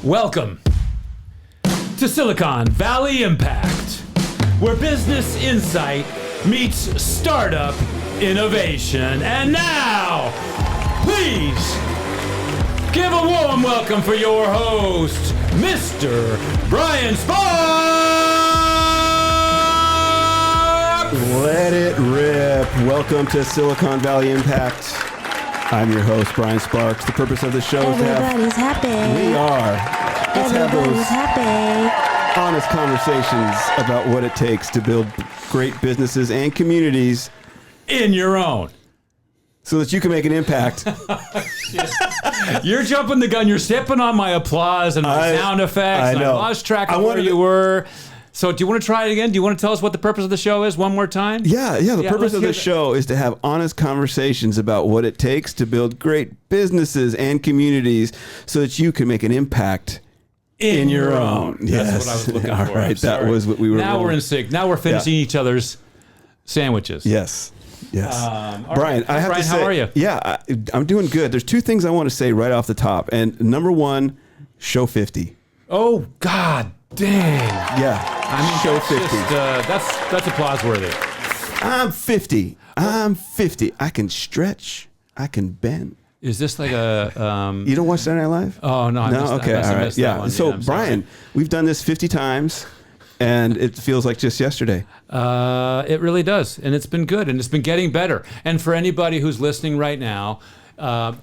Welcome to Silicon Valley Impact, where business insight meets startup innovation. And now, please give a warm welcome for your host, Mr. Brian Sparks! Let it rip. Welcome to Silicon Valley Impact. I'm your host, Brian Sparks. The purpose of the show is to have... Everybody's happy. We are. Let's have those happy. honest conversations about what it takes to build great businesses and communities In your own. so that you can make an impact. You're jumping the gun. You're stepping on my applause and my sound effects. I know. I lost track of where you were. So do you want to try it again? Do you want to tell us what the purpose of the show is one more time? Yeah. The purpose of the show is to have honest conversations about what it takes to build great businesses and communities so that you can make an impact in your own. That's what I was looking for. All right, that was what we were. Now we're in sync. Now we're finishing each other's sandwiches. Yes. All Brian, right. I have Brian, to say, how are you? Yeah, I'm doing good. There's two things I want to say right off the top. And number one, show 50. Oh, God dang. Yeah. I mean, show that's 50. That's applause worthy. I'm 50. I can stretch. I can bend. Is this like a... You don't watch Saturday Night Live? Oh, no. I missed Okay. that. I All right. missed that Yeah. one. So, I'm sorry. Brian, we've done this 50 times, and it feels like just yesterday. It really does. And it's been good. And it's been getting better. And for anybody who's listening right now,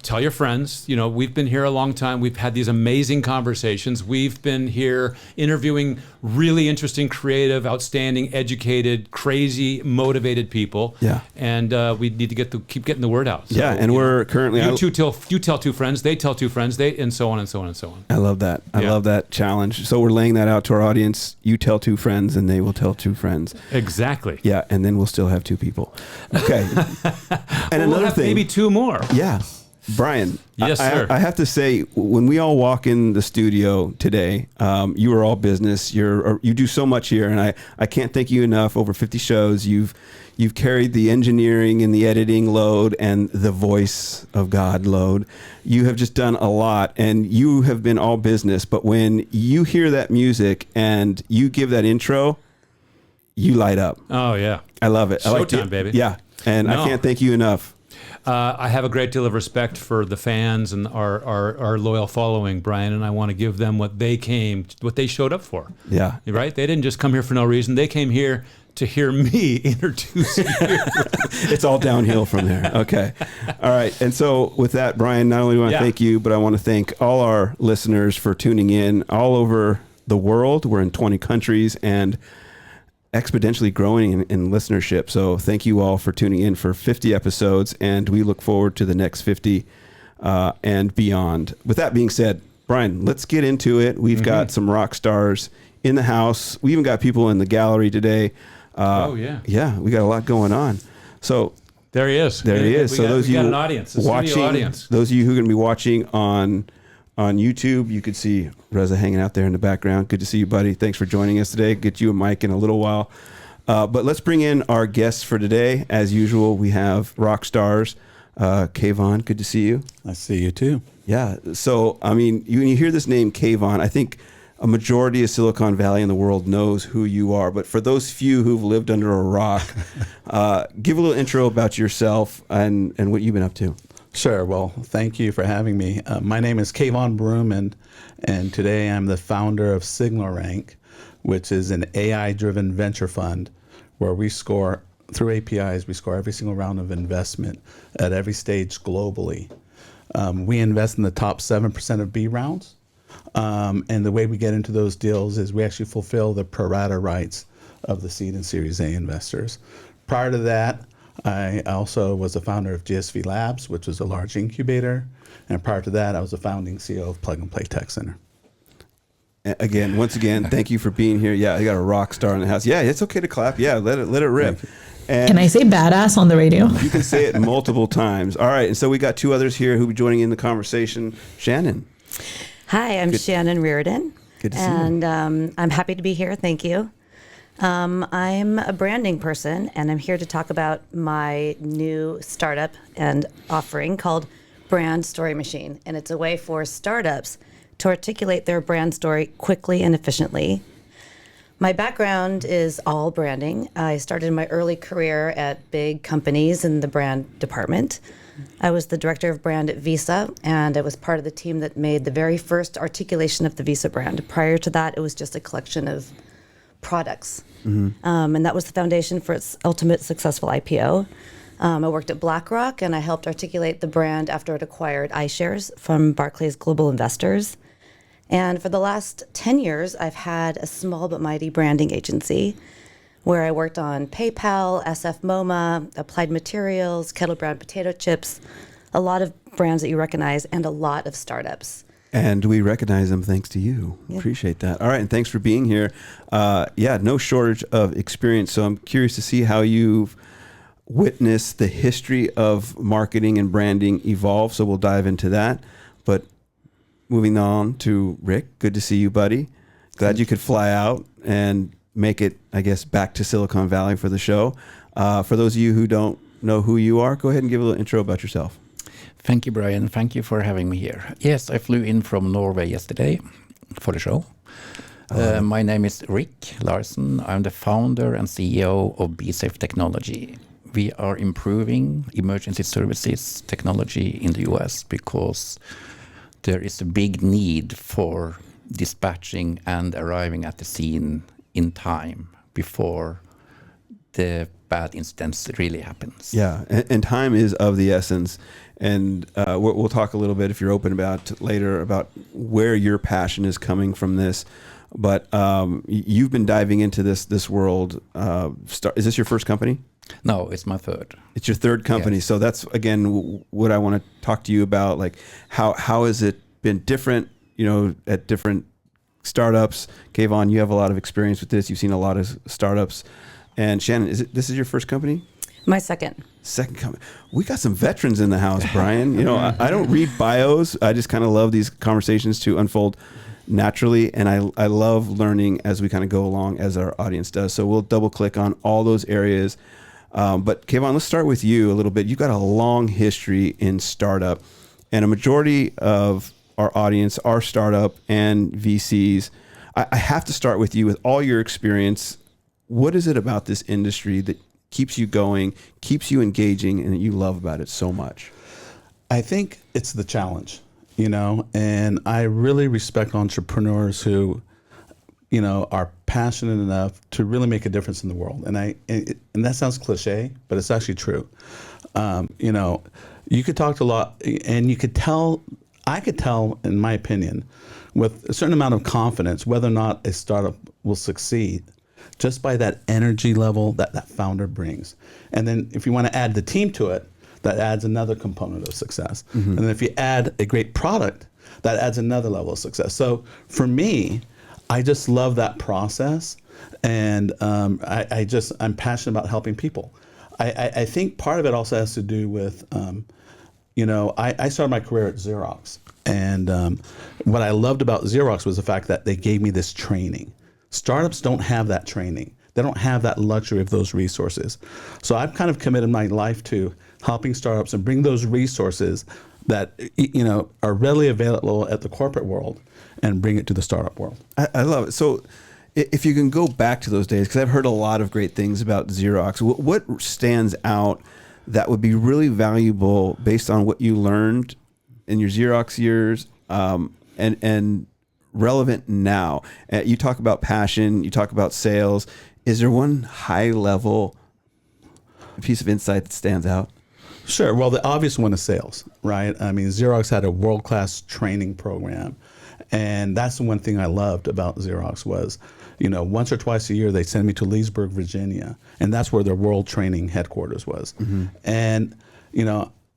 tell your friends, you know, we've been here a long time. We've had these amazing conversations. We've been here interviewing really interesting, creative, outstanding, educated, crazy, motivated people. Yeah. And we need to keep getting the word out. So, Yeah. And we're currently... you tell two friends, they tell two friends, and so on and so on and so on. I love that. I love that challenge. So we're laying that out to our audience. You tell two friends and they will tell two friends. Exactly. Yeah, and then we'll still have two people. Okay. And We'll another have thing. maybe two more. Yeah. Brian. Yes, sir. I have to say, when we all walk in the studio today, you are all business. You do so much here, and I can't thank you enough. Over 50 shows, you've carried the engineering and the editing load and the voice of God load. You have just done a lot, and you have been all business. But when you hear that music and you give that intro, you light up. Oh, yeah. I love it. Showtime, baby. Yeah, and I can't thank you enough. I have a great deal of respect for the fans and our loyal following, Brian, and I want to give them what they showed up for. Yeah. Right? They didn't just come here for no reason. They came here to hear me introduce you. It's all downhill from there. Okay. All right. And so with that, Brian, not only do I want to thank you, but I want to thank all our listeners for tuning in all over the world. We're in 20 countries and exponentially growing in listenership. So thank you all for tuning in for 50 episodes, and we look forward to the next 50 and beyond. With that being said, Brian, let's get into it. We've got some rock stars in the house. We even got people in the gallery today. Yeah, we got a lot going on. So there he is. There he is. We got an audience, watching, audience. Those of you who are going to be watching on YouTube, you could see Reza hanging out there in the background. Good to see you, buddy. Thanks for joining us today. Get you a mic in a little while. But let's bring in our guests for today. As usual, we have rock stars. Kayvan, good to see you. I see you too. Yeah. So, I mean, when you hear this name, Kayvan, I think a majority of Silicon Valley in the world knows who you are. But for those few who've lived under a rock, give a little intro about yourself and what you've been up to. Sure. Well, thank you for having me. My name is Kayvan Broom, and today I'm the founder of SignalRank, which is an AI-driven venture fund where we score, through APIs, we score every single round of investment at every stage globally. We invest in the top 7% of B rounds, and the way we get into those deals is we actually fulfill the pro rata rights of the seed and Series A investors. Prior to that, I also was the founder of GSV Labs, which was a large incubator. And prior to that, I was the founding CEO of Plug and Play Tech Center. Once again, thank you for being here. Yeah, I got a rock star in the house. Yeah, it's okay to clap. Yeah, let it rip. And can I say badass on the radio? You can say it multiple times. All right, and so we got two others here who will be joining in the conversation. Shannon. Hi, I'm Shannon Reardon. Good to see you. And I'm happy to be here. Thank you. I'm a branding person, and I'm here to talk about my new startup and offering called Brand Story Machine. And it's a way for startups to articulate their brand story quickly and efficiently. My background is all branding. I started my early career at big companies in the brand department. I was the director of brand at Visa, and I was part of the team that made the very first articulation of the Visa brand. Prior to that, it was just a collection of products. And that was the foundation for its ultimate successful IPO. I worked at BlackRock, and I helped articulate the brand after it acquired iShares from Barclays Global Investors. And for the last 10 years, I've had a small but mighty branding agency where I worked on PayPal, SF MoMA, Applied Materials, Kettle Brand potato chips, a lot of brands that you recognize, and a lot of startups. And we recognize them thanks to you. Yeah. Appreciate that. All right, and thanks for being here. No shortage of experience. So I'm curious to see how you've witnessed the history of marketing and branding evolve. So we'll dive into that. But moving on to Rick, good to see you, buddy. Glad you could fly out and make it, I guess, back to Silicon Valley for the show. For those of you who don't know who you are, go ahead and give a little intro about yourself. Thank you, Brian. Thank you for having me here. Yes, I flew in from Norway yesterday for the show. My name is Rick Larsen. I'm the founder and CEO of bSafe Technology. We are improving emergency services technology in the US because there is a big need for dispatching and arriving at the scene in time before the bad incidents really happens. Yeah, and time is of the essence. And we'll talk a little bit, if you're open about later, about where your passion is coming from this. But you've been diving into this world. Is this your first company? No, it's my third. It's your third company. Yes. So that's, again, what I want to talk to you about. Like, how has it been different, at different startups? Kayvan, you have a lot of experience with this. You've seen a lot of startups. And Shannon, this is your first company? My second. Second company. We got some veterans in the house, Brian. I don't read bios. I just kind of love these conversations to unfold naturally. And I love learning as we kind of go along, as our audience does. So we'll double click on all those areas. But Kayvan, let's start with you a little bit. You've got a long history in startup, and a majority of our audience are startup and VCs. I have to start with you. With all your experience, what is it about this industry that keeps you going, keeps you engaging, and that you love about it so much? I think it's the challenge, and I really respect entrepreneurs who, are passionate enough to really make a difference in the world. And that sounds cliche, but it's actually true. You could talk to a lot, and I could tell, in my opinion, with a certain amount of confidence, whether or not a startup will succeed, just by that energy level that founder brings. And then if you want to add the team to it, that adds another component of success. Mm-hmm. And then if you add a great product, that adds another level of success. So for me, I just love that process. And I'm passionate about helping people. I think part of it also has to do with, I started my career at Xerox. And what I loved about Xerox was the fact that they gave me this training. Startups don't have that training. They don't have that luxury of those resources. So I've kind of committed my life to helping startups and bring those resources that are readily available at the corporate world and bring it to the startup world. I love it. So if you can go back to those days, because I've heard a lot of great things about Xerox, what stands out that would be really valuable based on what you learned in your Xerox years and relevant now? You talk about passion, you talk about sales. Is there one high level piece of insight that stands out? Sure. Well, the obvious one is sales, right? I mean, Xerox had a world-class training program. And that's the one thing I loved about Xerox was, once or twice a year, they send me to Leesburg, Virginia. And that's where their world training headquarters was. Mm-hmm. And,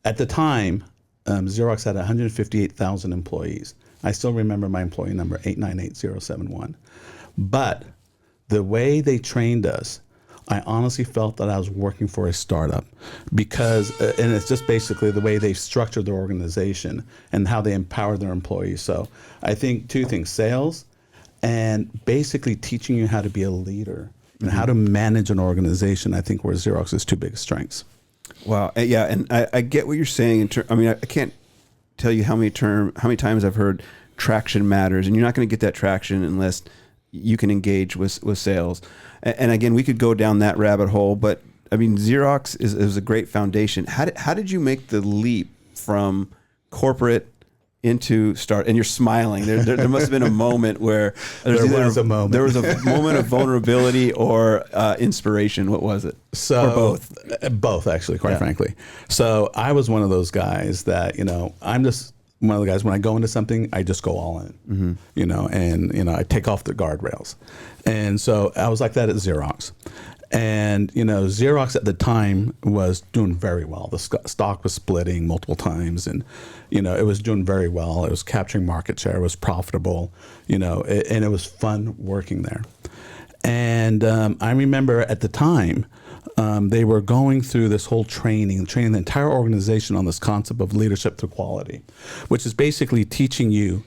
at the time, Xerox had 158,000 employees. I still remember my employee number, 898071. But the way they trained us, I honestly felt that I was working for a startup because, and it's just basically the way they structured their organization and how they empowered their employees. So I think two things, sales and basically teaching you how to be a leader and how to manage an organization, I think were Xerox's two biggest strengths. Wow. Yeah. And I get what you're saying. I can't tell you how many times I've heard traction matters, and you're not going to get that traction unless you can engage with sales. And again, we could go down that rabbit hole, but I mean, Xerox is a great foundation. How did you make the leap from corporate into start? And you're smiling. There must have been a moment where there was a moment of vulnerability or inspiration. What was it? So or both? Both, actually, quite frankly. So I was one of those guys that, I'm just one of the guys, when I go into something, I just go all in, and I take off the guardrails. And so I was like that at Xerox. And, Xerox at the time was doing very well. The stock was splitting multiple times, and, it was doing very well. It was capturing market share. It was profitable, and it was fun working there. And I remember at the time, they were going through this whole training the entire organization on this concept of leadership through quality, which is basically teaching you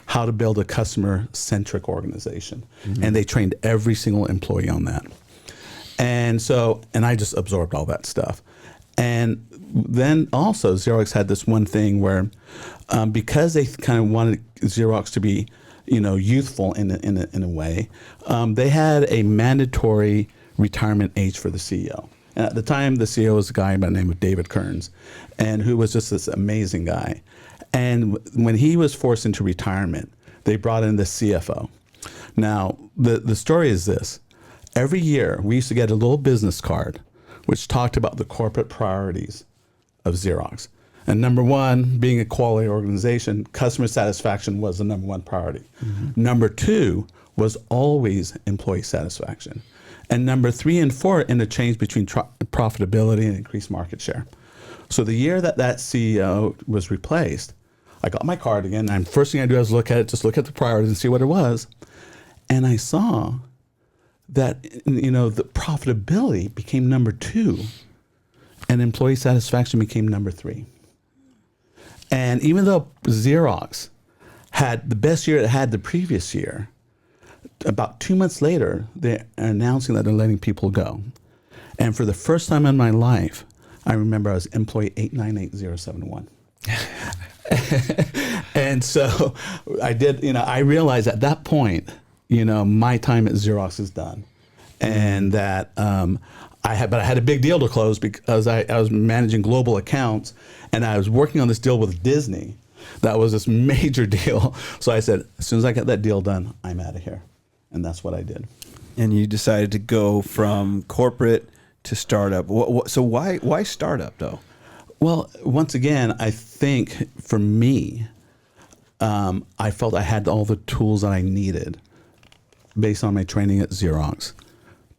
how to build a customer-centric organization. Mm-hmm. And they trained every single employee on that. And I just absorbed all that stuff. And then also Xerox had this one thing where, because they kind of wanted Xerox to be, youthful in a way, they had a mandatory retirement age for the CEO. And at the time, the CEO was a guy by the name of David Kearns, and who was just this amazing guy. And when he was forced into retirement, they brought in the CFO. Now, the story is this. Every year, we used to get a little business card which talked about the corporate priorities of Xerox. And number one, being a quality organization, customer satisfaction was the number one priority. Mm-hmm. Number two was always employee satisfaction. And number 3 and 4 interchanged between profitability and increased market share. So the year that CEO was replaced, I got my card again. And first thing I do is look at it, just look at the priorities and see what it was. And I saw that, the profitability became number 2 and employee satisfaction became number 3. And even though Xerox had the best year it had the previous year, about 2 months later, they're announcing that they're letting people go. And for the first time in my life, I remember I was employee 898071. And so I did, I realized at that point, my time at Xerox is done. And that I had a big deal to close because I was managing global accounts, and I was working on this deal with Disney. That was this major deal. So I said, as soon as I get that deal done, I'm out of here. And that's what I did. And you decided to go from corporate to startup. So why startup though? Well, once again, I think for me, I felt I had all the tools that I needed based on my training at Xerox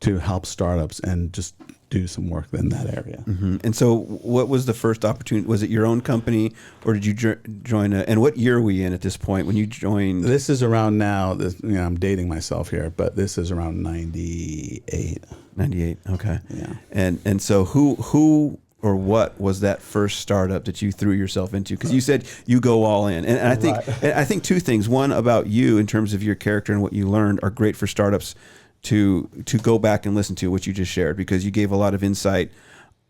to help startups and just do some work in that area. Mm-hmm. And so what was the first opportunity? Was it your own company, or did you join and what year were you in at this point when you joined? This is around now, I'm dating myself here, but this is around 98. 98, okay. Yeah. And so who or what was that first startup that you threw yourself into? Because you said you go all in. And I think two things. One, about you in terms of your character and what you learned are great for startups to go back and listen to what you just shared, because you gave a lot of insight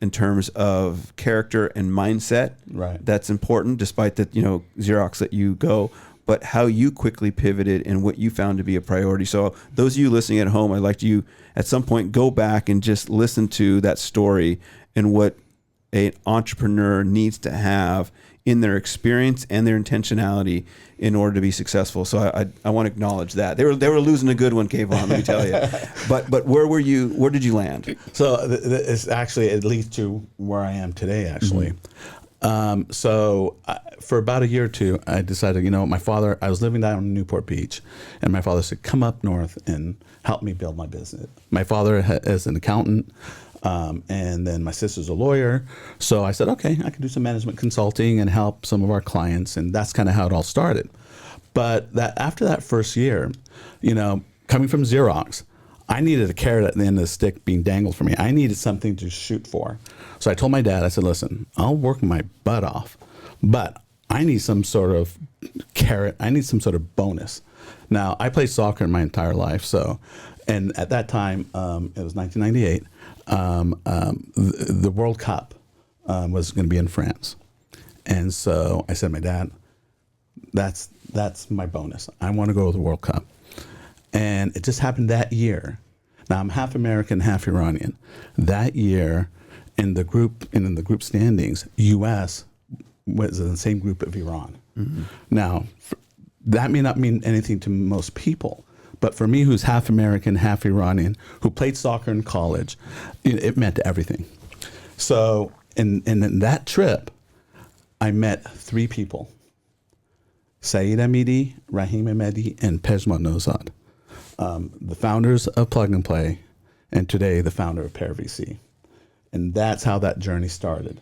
in terms of character and mindset. Right. That's important, despite that, Xerox let you go, but how you quickly pivoted and what you found to be a priority. So those of you listening at home, I'd like you at some point go back and just listen to that story and what an entrepreneur needs to have in their experience and their intentionality in order to be successful. So I want to acknowledge that they were losing a good one, Kayvan, let me tell you. But where did you land? So it's actually it leads to where I am today, actually. Mm-hmm. For about a year or two, I decided, my father, I was living down in Newport Beach, and my father said, come up north and help me build my business. My father is an accountant. And then my sister's a lawyer. So I said, okay, I can do some management consulting and help some of our clients. And that's kind of how it all started. But after that first year, coming from Xerox, I needed a carrot at the end of the stick being dangled for me. I needed something to shoot for. So I told my dad, I said, listen, I'll work my butt off, but I need some sort of carrot. I need some sort of bonus. Now, I played soccer my entire life. And at that time, it was 1998. The World Cup was going to be in France. And so I said to my dad, That's my bonus. I want to go to the World Cup. And it just happened that year. Now I'm half American, half Iranian. That year in the group standings, US was in the same group of Iran. Mm-hmm. Now, that may not mean anything to most people, but for me, who's half American, half Iranian, who played soccer in college, it meant everything. So in that trip, I met 3 people: Saeed Amidi, Rahim Ahmedi, and Pejman Nozad, the founders of Plug and Play, and today the founder of Pair VC. And that's how that journey started.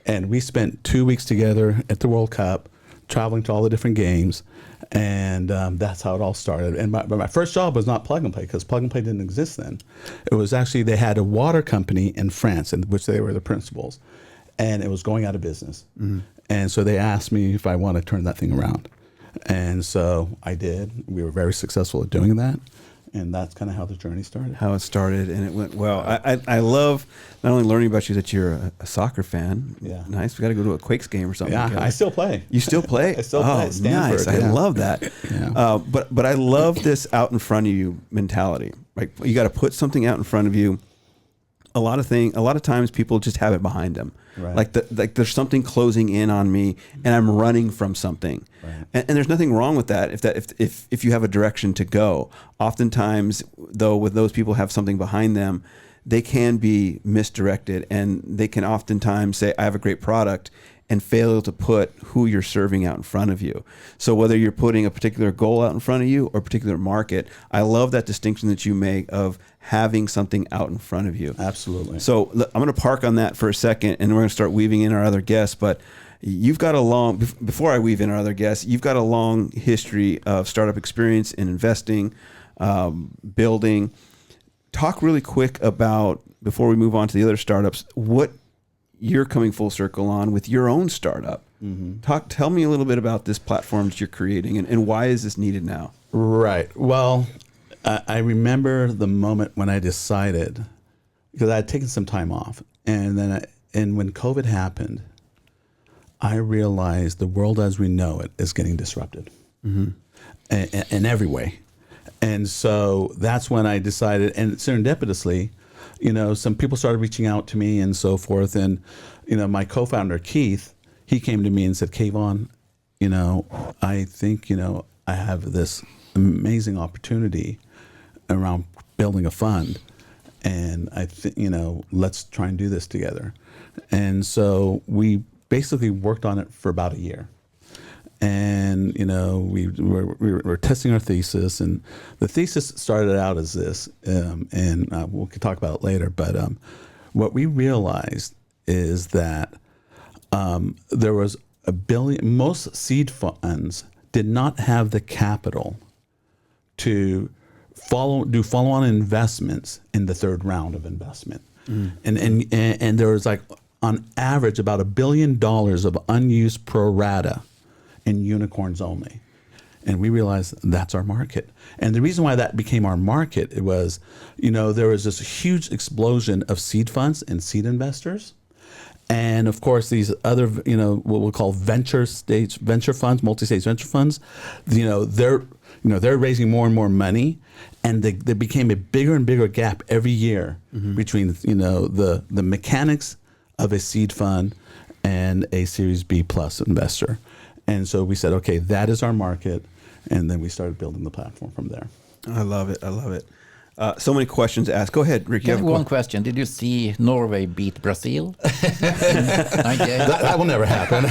And we spent 2 weeks together at the World Cup, traveling to all the different games, and that's how it all started. And my first job was not Plug and Play, because Plug and Play didn't exist then. It was actually, they had a water company in France, in which they were the principals, and it was going out of business. Mm-hmm. And so they asked me if I want to turn that thing around. And so I did. We were very successful at doing that. And that's kind of how the journey started. How it started, and it went well. I love not only learning about you, that you're a soccer fan. Yeah. Nice. We got to go to a Quakes game or something. Yeah, together. I still play. You still play? I still play. Nice. Stanford, I love that. Yeah. But I love this out in front of you mentality. Like, you got to put something out in front of you. A lot of times people just have it behind them. Right. Like there's something closing in on me, and I'm running from something. Right. And there's nothing wrong with that if you have a direction to go. Oftentimes, though, with those people have something behind them, they can be misdirected, and they can oftentimes say, I have a great product, and fail to put who you're serving out in front of you. So whether you're putting a particular goal out in front of you or a particular market, I love that distinction that you make of having something out in front of you. Absolutely. So I'm going to park on that for a second, and we're going to start weaving in our other guests. But you've got before I weave in our other guests, you've got a long history of startup experience in investing, building. Talk really quick about, before we move on to the other startups, what you're coming full circle on with your own startup. Mm-hmm. Tell me a little bit about this platform that you're creating, and why is this needed now? Right. Well, I remember the moment when I decided, because I had taken some time off, and when COVID happened, I realized the world as we know it is getting disrupted, mm-hmm. in every way. And so that's when I decided, and serendipitously, some people started reaching out to me and so forth. And, my co-founder, Keith, he came to me and said, Kayvan, I think, I have this amazing opportunity around building a fund. And I think, let's try and do this together. And so we basically worked on it for about a year. And, we were testing our thesis, and the thesis started out as this, and we could talk about it later. But what we realized is that there was most seed funds did not have the capital to do follow-on investments in the third round of investment. Mm. And there was, like, on average, about $1 billion of unused pro rata in unicorns only. And we realized that's our market. And the reason why that became our market, it was, there was this huge explosion of seed funds and seed investors. And of course, these other, what we'll call venture funds, multi-stage venture funds, they're raising more and more money, and there became a bigger and bigger gap every year, mm-hmm. between, the mechanics of a seed fund and a Series B plus investor. And so we said, okay, that is our market. And then we started building the platform from there. I love it. So many questions asked. Go ahead, Rick. You have one question. Did you see Norway beat Brazil? That will never happen.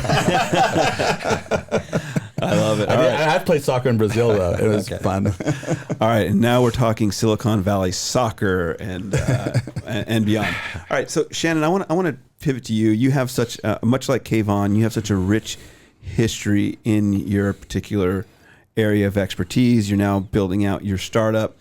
I love it. I've played soccer in Brazil, though. It was fun. All right, and now we're talking Silicon Valley soccer and beyond. All right, so Shannon, I want to pivot to you. You have such, much like Kayvan, you have such a rich history in your particular area of expertise. You're now building out your startup.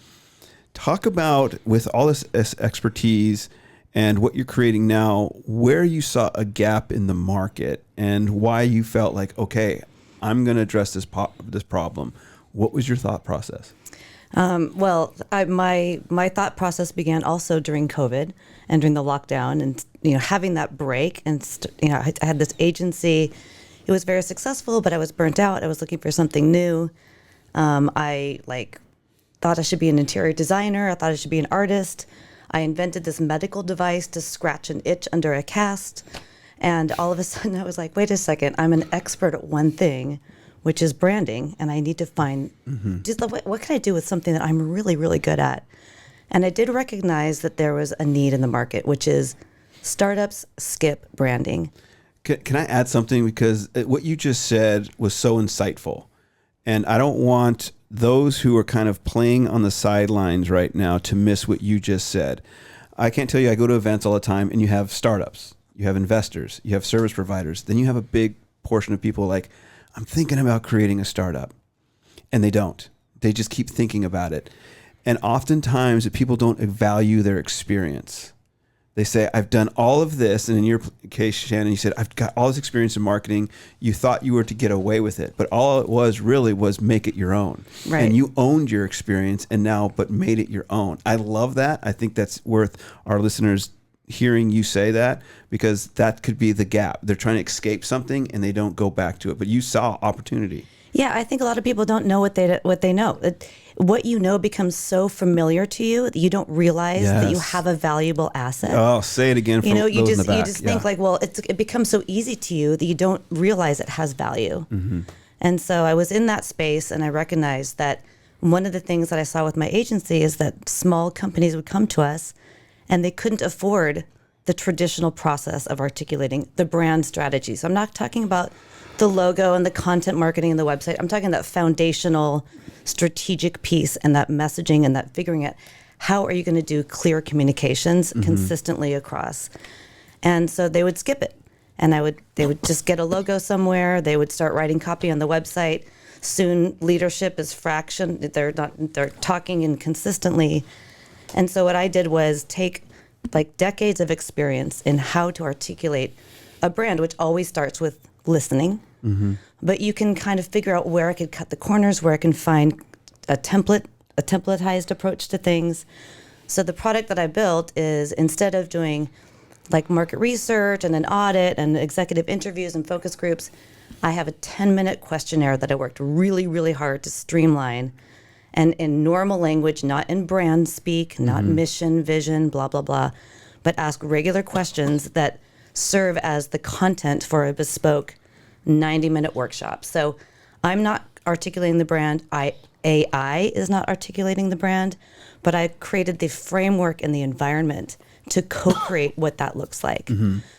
Talk about, with all this expertise and what you're creating now, where you saw a gap in the market and why you felt like, okay, I'm going to address this problem. What was your thought process? My thought process began also during COVID and during the lockdown, and having that break, and I had this agency it was very successful, but I was burnt out. I was looking for something new. I thought I should be an interior designer. I thought I should be an artist. I invented this medical device to scratch an itch under a cast. And all of a sudden I was like, wait a second, I'm an expert at one thing, which is branding. And I need to find, just what can I do with something that I'm really, really good at? And I did recognize that there was a need in the market, which is startups skip branding. Can I add something? Because what you just said was so insightful. And I don't want those who are kind of playing on the sidelines right now to miss what you just said. I can't tell you, I go to events all the time, and you have startups, you have investors, you have service providers. Then you have a big portion of people like, I'm thinking about creating a startup. And they don't. They just keep thinking about it. And oftentimes people don't value their experience. They say, I've done all of this. And in your case, Shannon, you said, I've got all this experience in marketing. You thought you were to get away with it. But all it was really was make it your own. Right. And you owned your experience but made it your own. I love that. I think that's worth our listeners hearing you say that, because that could be the gap. They're trying to escape something and they don't go back to it. But you saw opportunity. Yeah, I think a lot of people don't know what they know. What you know becomes so familiar to you that you don't realize that you have a valuable asset. Oh, say it again for those in the back. You just think like, well, it becomes so easy to you that you don't realize it has value. Mm-hmm. And so I was in that space, and I recognized that one of the things that I saw with my agency is that small companies would come to us, and they couldn't afford the traditional process of articulating the brand strategy. So I'm not talking about the logo and the content marketing and the website. I'm talking that foundational strategic piece and that messaging and that figuring out how are you going to do clear communications consistently across. And so they would skip it. And they would just get a logo somewhere. They would start writing copy on the website. Soon leadership is fraction. They're talking inconsistently. And so what I did was take like decades of experience in how to articulate a brand, which always starts with listening, but you can kind of figure out where I could cut the corners, where I can find a templatized approach to things. So the product that I built is, instead of doing like market research and an audit and executive interviews and focus groups, I have a 10-minute questionnaire that I worked really, really hard to streamline, and in normal language, not in brand speak, not mission, vision, blah, blah, blah, but ask regular questions that serve as the content for a bespoke 90-minute workshop. So I'm not articulating the brand. AI is not articulating the brand, but I created the framework and the environment to co-create what that looks like.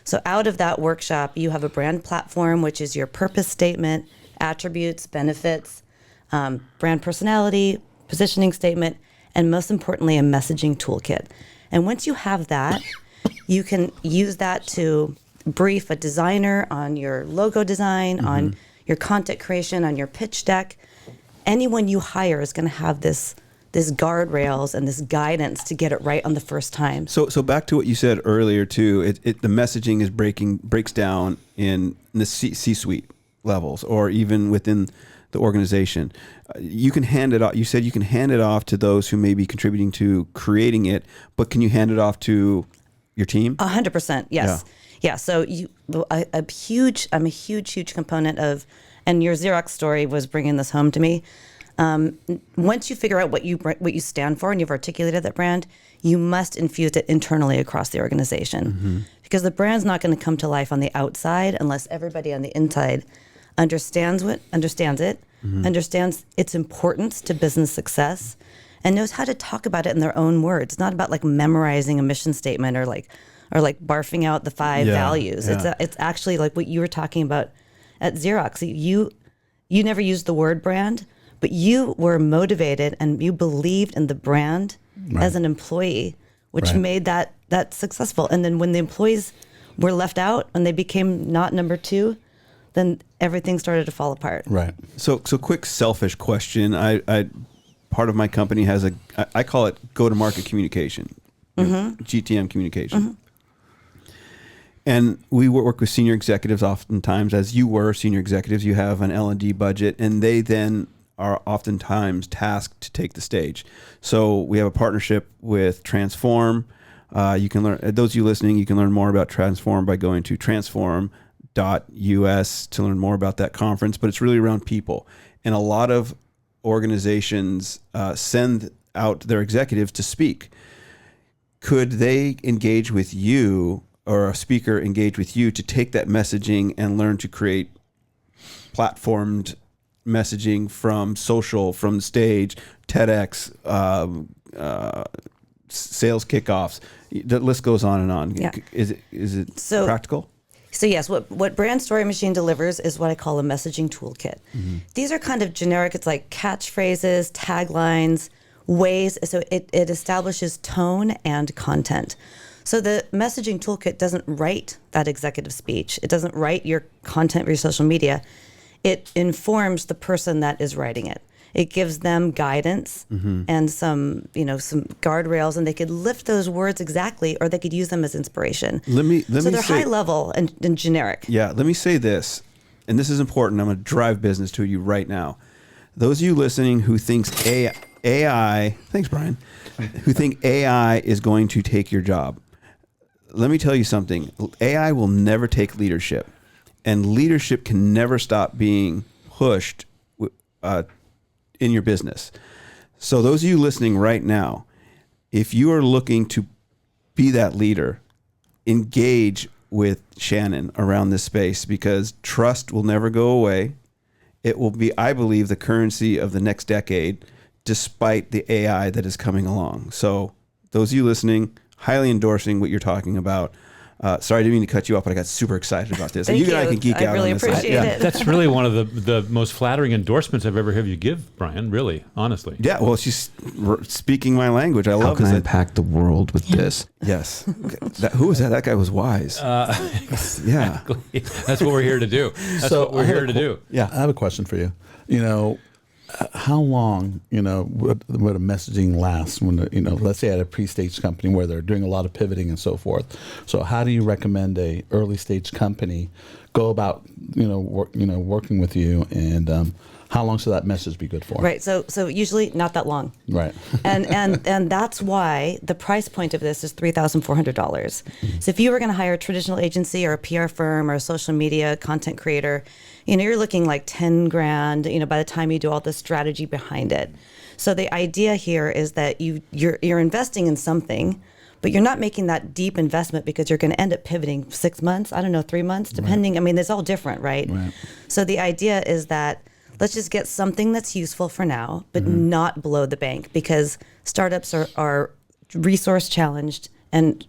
So out of that workshop, you have a brand platform, which is your purpose statement, attributes, benefits, brand personality, positioning statement, and most importantly, a messaging toolkit. And once you have that, you can use that to brief a designer on your logo design, on your content creation, on your pitch deck. Anyone you hire is going to have this guardrails and this guidance to get it right on the first time. So back to what you said earlier too. The messaging is breaks down in the C-suite levels, or even within the organization. You can hand it off. You said you can hand it off to those who may be contributing to creating it, but can you hand it off to your team? 100%, yes. Yeah. So I'm a huge component of, and your Xerox story was bringing this home to me. Once you figure out what you stand for and you've articulated that brand, you must infuse it internally across the organization, because the brand's not going to come to life on the outside unless everybody on the inside understands it, understands its importance to business success, and knows how to talk about it in their own words. It's not about like memorizing a mission statement or like barfing out the 5 values. It's actually like what you were talking about at Xerox. You never used the word brand, but you were motivated and you believed in the brand as an employee, which made that successful. And then when the employees were left out, when they became not number 2, then everything started to fall apart. Right. So quick selfish question. I part of my company has I call it go-to-market communication, GTM communication. And we work with senior executives oftentimes, as you were senior executives. You have an L&D budget, and they then are oftentimes tasked to take the stage. So we have a partnership with Transform. You can learn, those of you listening, you can learn more about Transform by going to transform.com. bsafe.us to learn more about that conference, but it's really around people. And a lot of organizations send out their executives to speak. Could they engage with you, or a speaker engage with you, to take that messaging and learn to create platformed messaging from social, from stage, TEDx, sales kickoffs? The list goes on and on. Yeah. Is it practical? So yes, what Brand Story Machine delivers is what I call a messaging toolkit. Mm-hmm. These are kind of generic. It's like catchphrases, taglines, ways. So it establishes tone and content. So the messaging toolkit doesn't write that executive speech. It doesn't write your content for your social media. It informs the person that is writing it. It gives them guidance and some guardrails, and they could lift those words exactly, or they could use them as inspiration. So they're high level and generic. Yeah, let me say this, and this is important. I'm going to drive business to you right now. Those of you listening who thinks AI, thanks, Brian, who think AI is going to take your job, let me tell you something. AI will never take leadership, and leadership can never stop being pushed in your business. So those of you listening right now, if you are looking to be that leader, engage with Shannon around this space, because trust will never go away. It will be, I believe, the currency of the next decade, despite the AI that is coming along. So those of you listening, highly endorsing what you're talking about. Sorry, I didn't mean to cut you off, but I got super excited about this. Thank and you and I can geek out really on this. appreciate it. That's really one of the most flattering endorsements I've ever heard you give, Brian, really, honestly. Yeah, well, she's speaking my language. I How love can this. I impact the world with this? Yes. Who was that? That guy was wise. Yeah. That's what we're here to do. That's what we're here to do. Yeah. I have a question for you. How long, would a messaging last when, let's say at a pre-stage company where they're doing a lot of pivoting and so forth. So how do you recommend a early stage company go about, working with you, and how long should that message be good for? Right. So usually not that long. Right. and that's why the price point of this is $3,400. So if you were going to hire a traditional agency or a PR firm or a social media content creator, you're looking like 10 grand, by the time you do all the strategy behind it. So the idea here is that you're investing in something, but you're not making that deep investment because you're going to end up pivoting 6 months, 3 months, depending. Right. I mean, it's all different, right? So the idea is that let's just get something that's useful for now, but not blow the bank, because startups are resource challenged and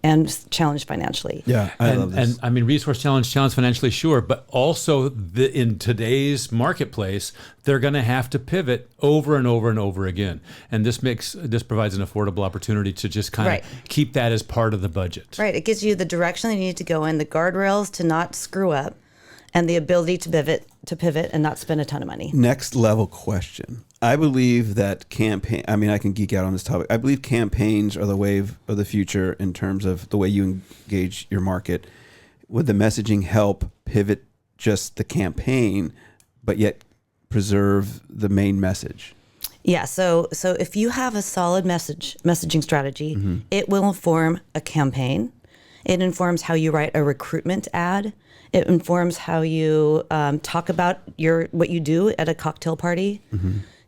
challenged financially. Yeah, I love this. And resource challenged financially, sure, but also in today's marketplace, they're going to have to pivot over and over and over again. And this provides an affordable opportunity to just kind of keep that as part of the budget. Right. It gives you the direction that you need to go in, the guardrails to not screw up, and the ability to pivot and not spend a ton of money. Next level question. I believe that I can geek out on this topic. I believe campaigns are the wave of the future in terms of the way you engage your market. Would the messaging help pivot just the campaign, but yet preserve the main message? Yeah. So if you have a solid messaging strategy, it will inform a campaign. It informs how you write a recruitment ad. It informs how you talk about what you do at a cocktail party.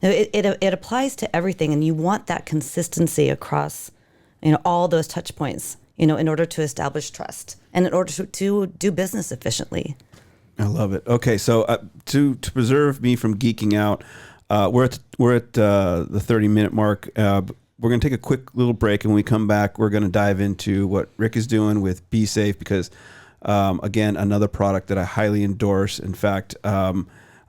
It applies to everything, and you want that consistency across, all those touch points, in order to establish trust and in order to do business efficiently. I love it. Okay, so to preserve me from geeking out, we're at the 30-minute mark. We're going to take a quick little break, and when we come back, we're going to dive into what Rick is doing with bSafe, because again, another product that I highly endorse. In fact,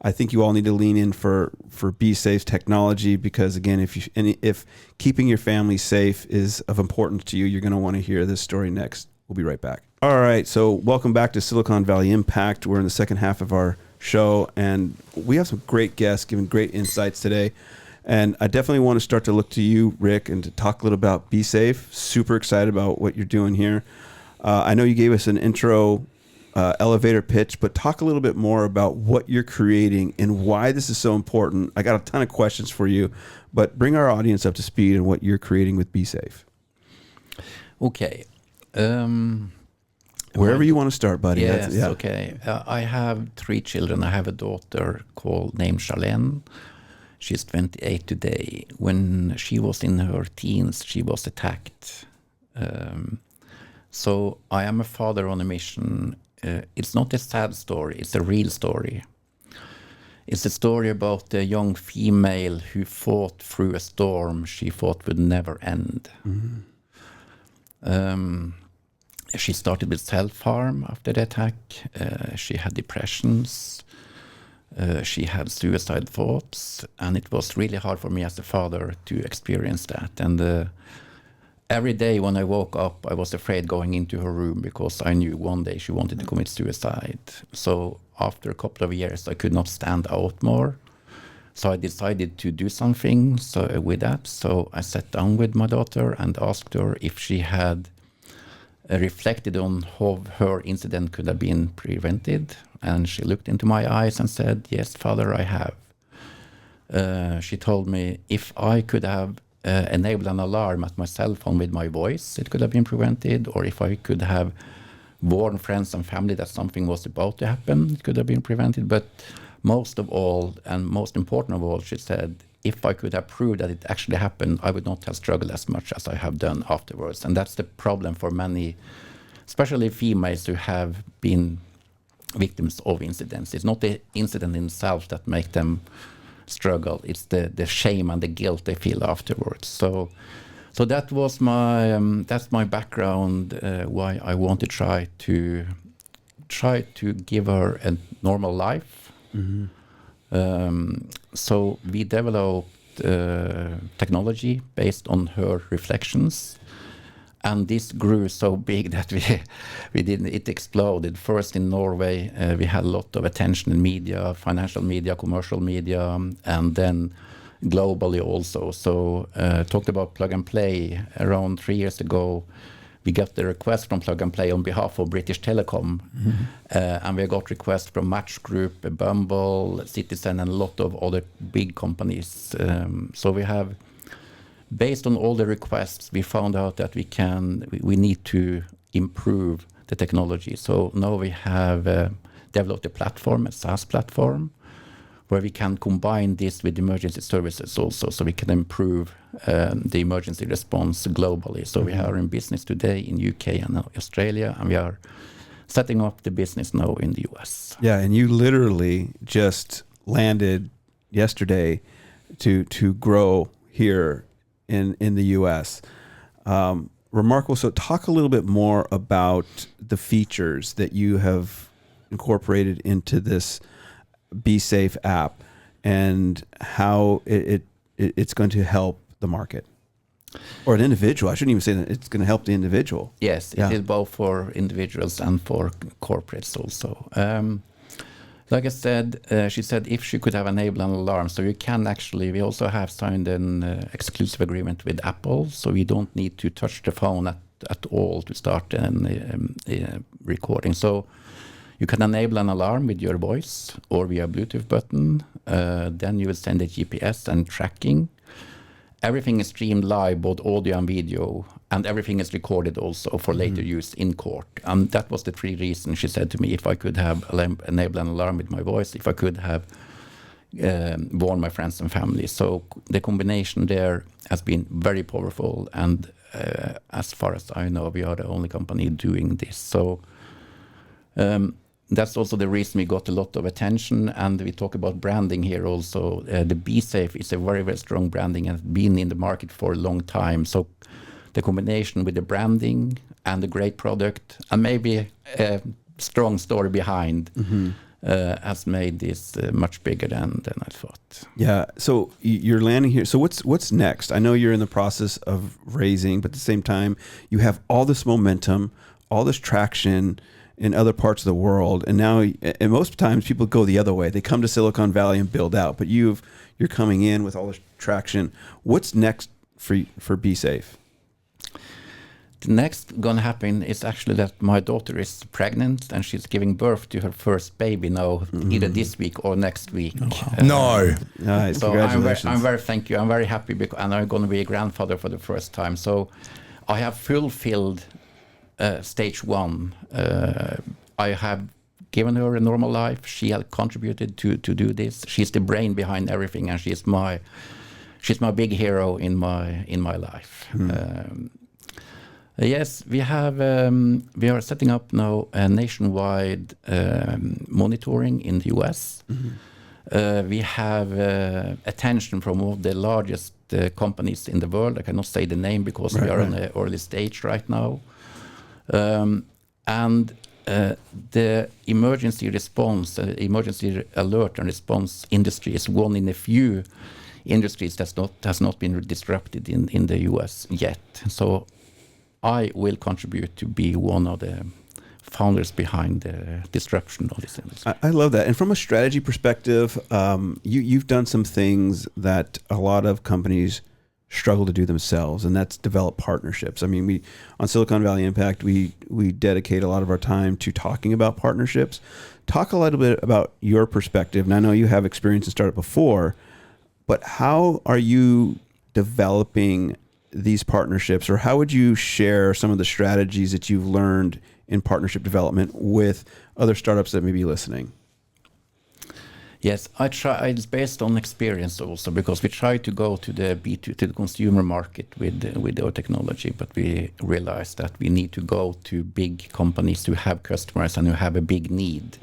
I think you all need to lean in for bSafe's technology, because again, if keeping your family safe is of importance to you, you're going to want to hear this story next. We'll be right back. All right, so welcome back to Silicon Valley Impact. We're in the second half of our show, and we have some great guests giving great insights today. And I definitely want to start to look to you, Rick, and to talk a little about bSafe. Super excited about what you're doing here. I know you gave us an intro elevator pitch, but talk a little bit more about what you're creating and why this is so important. I got a ton of questions for you, but bring our audience up to speed on what you're creating with bSafe. Okay. Wherever you want to start, buddy. Yes, okay. I have 3 children. I have a daughter named Charlene. She's 28 today. When she was in her teens, she was attacked. So I am a father on a mission. It's not a sad story, it's a real story. It's a story about a young female who fought through a storm she thought would never end. She started with self-harm after the attack. She had depressions. She had suicide thoughts. And it was really hard for me as a father to experience that. And every day when I woke up, I was afraid going into her room because I knew one day she wanted to commit suicide. So after a couple of years, I could not stand out more. So I decided to do something with that. So I sat down with my daughter and asked her if she had reflected on how her incident could have been prevented. And she looked into my eyes and said, "Yes, Father, I have." She told me if I could have enabled an alarm at my cell phone with my voice, it could have been prevented. Or if I could have warned friends and family that something was about to happen, it could have been prevented. But most of all, and most important of all, she said, if I could have proved that it actually happened, I would not have struggled as much as I have done afterwards. And that's the problem for many, especially females who have been victims of incidents. It's not the incident in itself that make them struggle. It's the shame and the guilt they feel afterwards. So that was that's my background. Why I want to try to give her a normal life. So we developed technology based on her reflections. And this grew so big that it exploded. First in Norway, we had a lot of attention in media, financial media, commercial media, and then globally also. So talked about Plug and Play. Around 3 years ago, we got the request from Plug and Play on behalf of British Telecom. And we got requests from Match Group, Bumble, Citizen, and a lot of other big companies. So we have, based on all the requests, we found out that we need to improve the technology. So now we have developed a platform, a SaaS platform, where we can combine this with emergency services also, so we can improve the emergency response globally. So we are in business today in UK and Australia, and we are setting up the business now in the US. Yeah, and you literally just landed yesterday to grow here in the US. Remarkable. So talk a little bit more about the features that you have incorporated into this bSafe app and how it's going to help the market or an individual. I shouldn't even say that it's going to help the individual. Yes, it is both for individuals and for corporates also. Like I said, she said if she could have enabled an alarm, so you can actually, we also have signed an exclusive agreement with Apple, so we don't need to touch the phone at all to start a recording. So you can enable an alarm with your voice or via Bluetooth button. Then you will send a GPS and tracking. Everything is streamed live, both audio and video, and everything is recorded also for later use in court. And that was the 3 reasons she said to me, if I could have enabled an alarm with my voice, if I could have warned my friends and family. So the combination there has been very powerful. And as far as I know, we are the only company doing this. So that's also the reason we got a lot of attention, and we talk about branding here also. The bSafe is a very, very strong branding and has been in the market for a long time. So the combination with the branding and the great product and maybe a strong story behind has made this much bigger than I thought. Yeah. So you're landing here. So what's next? I know you're in the process of raising, but at the same time, you have all this momentum, all this traction in other parts of the world, and now, and most times people go the other way. They come to Silicon Valley and build out, but you're coming in with all this traction. What's next for bSafe? The next gonna happen is actually that my daughter is pregnant and she's giving birth to her first baby now, either this week or next week. No. Nice. So Congratulations. I'm very thank you. I'm very happy and I'm going to be a grandfather for the first time. So I have fulfilled stage one, I have given her a normal life. She has contributed to do this. She's the brain behind everything, and she's my big hero in my life. Yes, we are setting up now a nationwide monitoring in the US. We have attention from all the largest companies in the world. I cannot say the name because we are in an early stage right now. And the emergency response, emergency alert and response industry is one in a few industries that has not been disrupted in the US yet. So I will contribute to be one of the founders behind the disruption of this industry. I love that. And from a strategy perspective, you've done some things that a lot of companies struggle to do themselves, and that's develop partnerships. I mean, we on Silicon Valley Impact, we dedicate a lot of our time to talking about partnerships. Talk a little bit about your perspective. And I know you have experience in startup before, but how are you developing these partnerships, or how would you share some of the strategies that you've learned in partnership development with other startups that may be listening? Yes, I try. It's based on experience also, because we try to go to the B2, to the consumer market with our technology, but we realized that we need to go to big companies who have customers and who have a big need.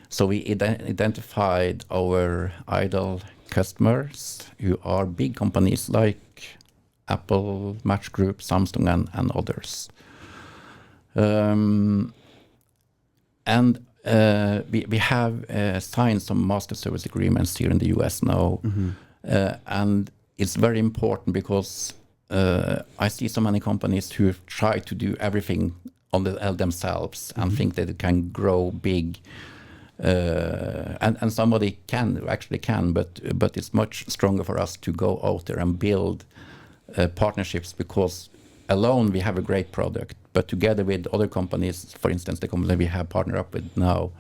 So we identified our ideal customers, who are big companies like Apple, Match Group, Samsung, and others. We have signed some master service agreements here in the US now. And it's very important because I see so many companies who try to do everything on themselves and think that it can grow big. And somebody actually can, but it's much stronger for us to go out there and build partnerships, because alone we have a great product, but together with other companies, for instance, the company we have partnered up with now,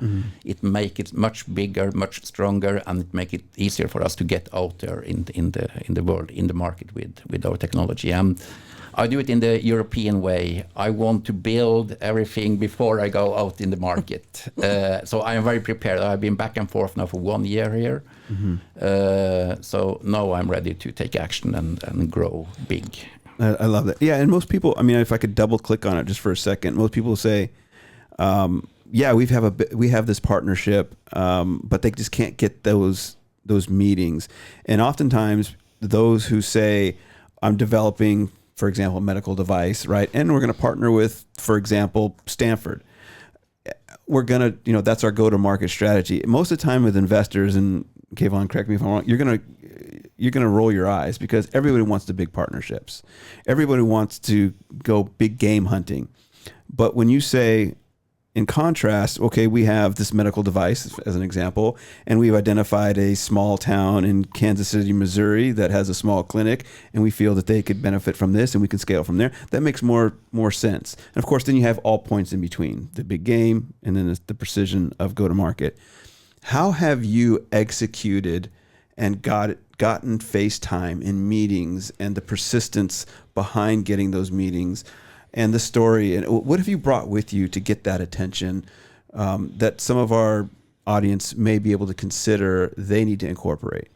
it make it much bigger, much stronger, and it make it easier for us to get out there in the world, in the market with our technology. And I do it in the European way. I want to build everything before I go out in the market. So I am very prepared. I've been back and forth now for 1 year here. So now I'm ready to take action and grow big. I love that. Yeah, and most people, I mean, if I could double click on it just for a second, most people say, yeah, we have this partnership, but they just can't get those meetings. And oftentimes those who say, I'm developing, for example, a medical device, right? And we're going to partner with, for example, Stanford. We're going to, that's our go-to-market strategy. Most of the time with investors, and Kayvan, correct me if I'm wrong, you're going to roll your eyes, because everybody wants the big partnerships. Everybody wants to go big game hunting. But when you say, in contrast, okay, we have this medical device as an example, and we've identified a small town in Kansas City, Missouri that has a small clinic, and we feel that they could benefit from this and we can scale from there. That makes more sense. And of course, then you have all points in between, the big game and then the precision of go-to-market. How have you executed and gotten face time in meetings, and the persistence behind getting those meetings, and the story, and what have you brought with you to get that attention that some of our audience may be able to consider they need to incorporate?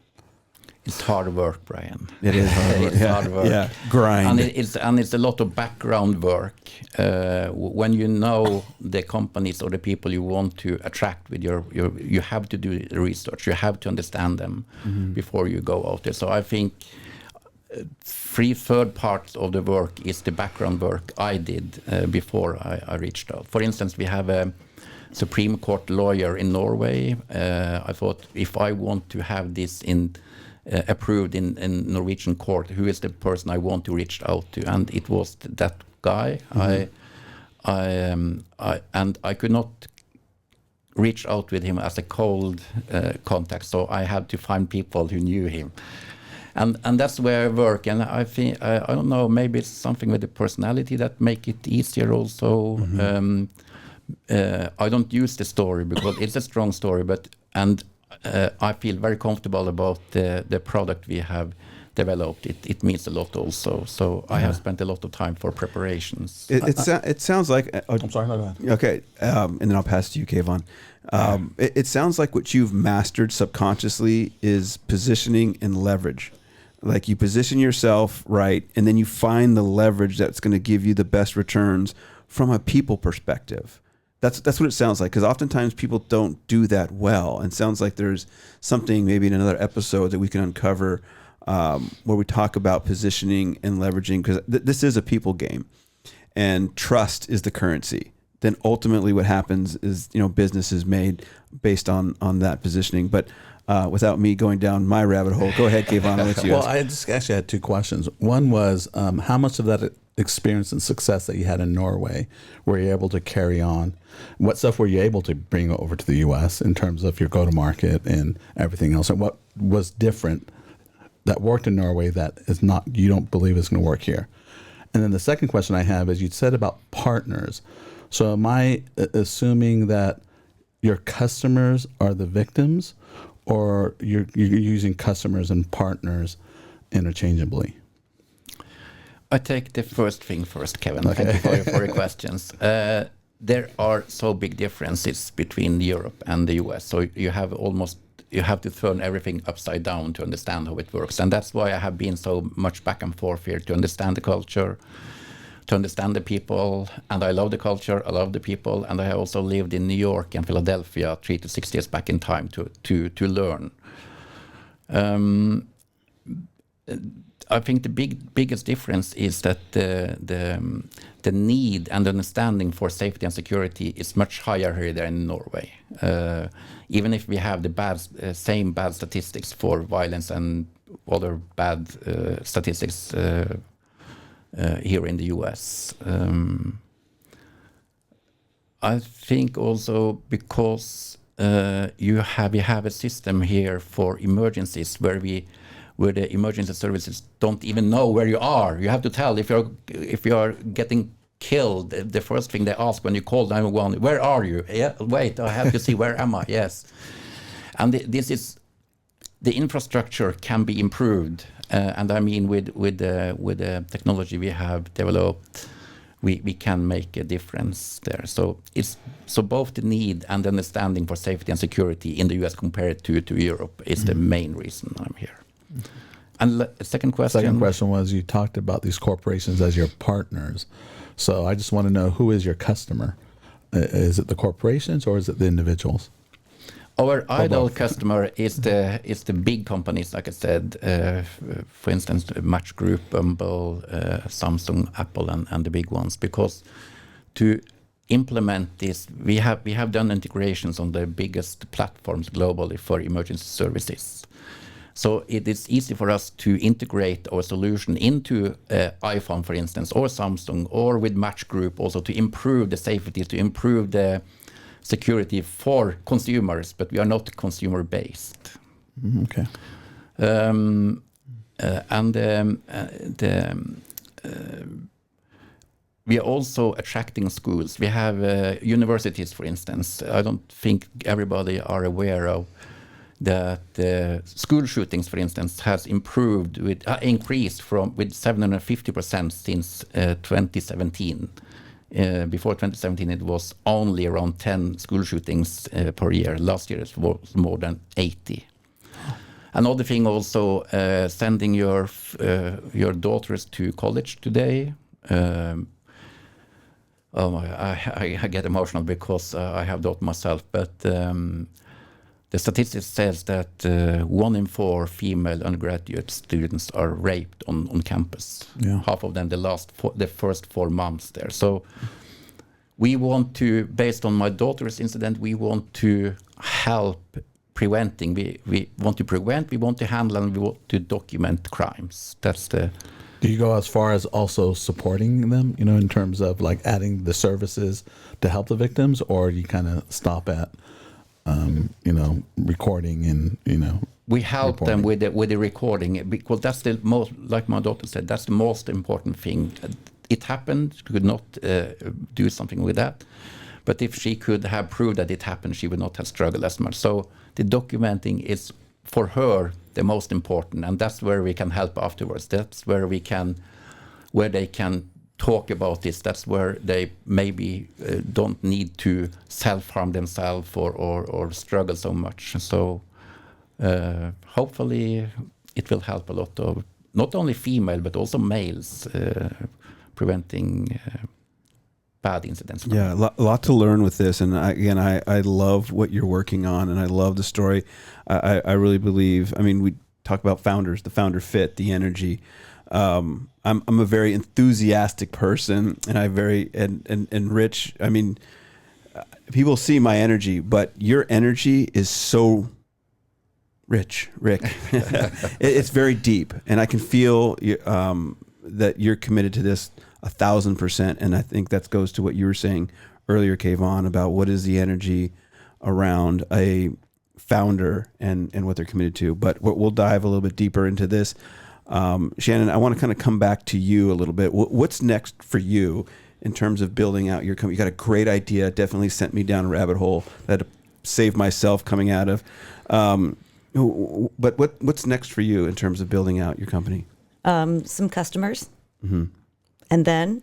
It's hard work, Brian. It is hard work. It's hard work. Yeah, grind. And it's a lot of background work. When you know the companies or the people you want to attract with you have to do the research. You have to understand them before you go out there. So I think 3/3 parts of the work is the background work I did before I reached out. For instance, we have a Supreme Court lawyer in Norway. I thought, if I want to have this approved in Norwegian court, who is the person I want to reach out to? And it was that guy. And I could not reach out with him as a cold contact, so I had to find people who knew him. And that's where I work. And I think, I don't know, maybe it's something with the personality that make it easier also. I don't use the story because it's a strong story, and I feel very comfortable about the product we have developed, it means a lot also. So I have spent a lot of time for preparations. It sounds like... I'm sorry, no, go ahead. Okay, and then I'll pass to you, Kayvan. It sounds like what you've mastered subconsciously is positioning and leverage. Like you position yourself right, and then you find the leverage that's going to give you the best returns from a people perspective. That's what it sounds like, because oftentimes people don't do that well. And it sounds like there's something maybe in another episode that we can uncover where we talk about positioning and leveraging, because this is a people game, and trust is the currency. Then ultimately what happens is, business is made based on that positioning. But without me going down my rabbit hole, go ahead, Kayvan, I'll let you ask. I just actually had two questions. One was how much of that experience and success that you had in Norway were you able to carry on? What stuff were you able to bring over to the U.S. in terms of your go-to-market and everything else? And what was different that worked in Norway that is not, you don't believe is going to work here? And then the second question I have is, you said about partners. So am I assuming that your customers are the victims, or you're using customers and partners interchangeably? I take the first thing first, Kevin. Okay. Thank you for your questions. There are so big differences between Europe and the US. So you have to turn everything upside down to understand how it works. And that's why I have been so much back and forth here, to understand the culture, to understand the people. And I love the culture, I love the people. And I also lived in New York and Philadelphia 3 to 6 years back in time to learn. I think the biggest difference is that the need and understanding for safety and security is much higher here than in Norway. Even if we have the same bad statistics for violence and other bad statistics here in the US. I think also because we have a system here for emergencies where the emergency services don't even know where you are. You have to tell if you're getting killed. The first thing they ask when you call 911, where are you? Yeah, wait, I have to see, where am I? Yes. And this is, the infrastructure can be improved. And I mean, with the technology we have developed, we can make a difference there. So both the need and the understanding for safety and security in the US compared to Europe is the main reason I'm here. And the second question? Second question was, you talked about these corporations as your partners. So I just want to know, who is your customer? Is it the corporations or is it the individuals? Our ideal customer is the big companies, like I said, for instance, Match Group, Bumble, Samsung, Apple, and the big ones. Because to implement this, we have done integrations on the biggest platforms globally for emergency services. So it is easy for us to integrate our solution into iPhone, for instance, or Samsung, or with Match Group also, to improve the safety, to improve the security for consumers, but we are not consumer-based. Okay. We are also attracting schools. We have universities, for instance. I don't think everybody are aware of that school shootings, for instance, has increased with 750% since 2017. Before 2017, it was only around 10 school shootings per year. Last year, it was more than 80. Another thing also, sending your daughters to college today. I get emotional because I have daughter myself, but the statistics says that 1 in 4 female undergraduate students are raped on campus. Yeah. Half of them the first 4 months there. So we want to, based on my daughter's incident, we want to help preventing. We want to prevent, we want to handle, and we want to document crimes. That's the... Do you go as far as also supporting them, in terms of like adding the services to help the victims, or you kind of stop at recording and, we help reporting. Them with the recording, because that's the most, like my daughter said, that's the most important thing. It happened, she could not do something with that. But if she could have proved that it happened, she would not have struggled as much. So the documenting is for her the most important, and that's where we can help afterwards. That's where they can talk about this. That's where they maybe don't need to self-harm themselves or struggle so much. So hopefully it will help a lot of not only female but also males preventing bad incidents. Yeah, a lot to learn with this. And I love what you're working on, and I love the story. I really believe, I mean, we talk about founders, the founder fit, the energy. I'm a very enthusiastic person, and and Rich, I mean, people see my energy, but your energy is so rich, Rick. It's very deep, and I can feel that you're committed to this 1,000%. And I think that goes to what you were saying earlier, Kayvan, about what is the energy around a founder and what they're committed to. But we'll dive a little bit deeper into this. Shannon, I want to kind of come back to you a little bit. What's next for you in terms of building out your company? You got a great idea. Definitely sent me down a rabbit hole that I had to save myself coming out of. But what's next for you in terms of building out your company? Some customers. Mm-hmm. And then,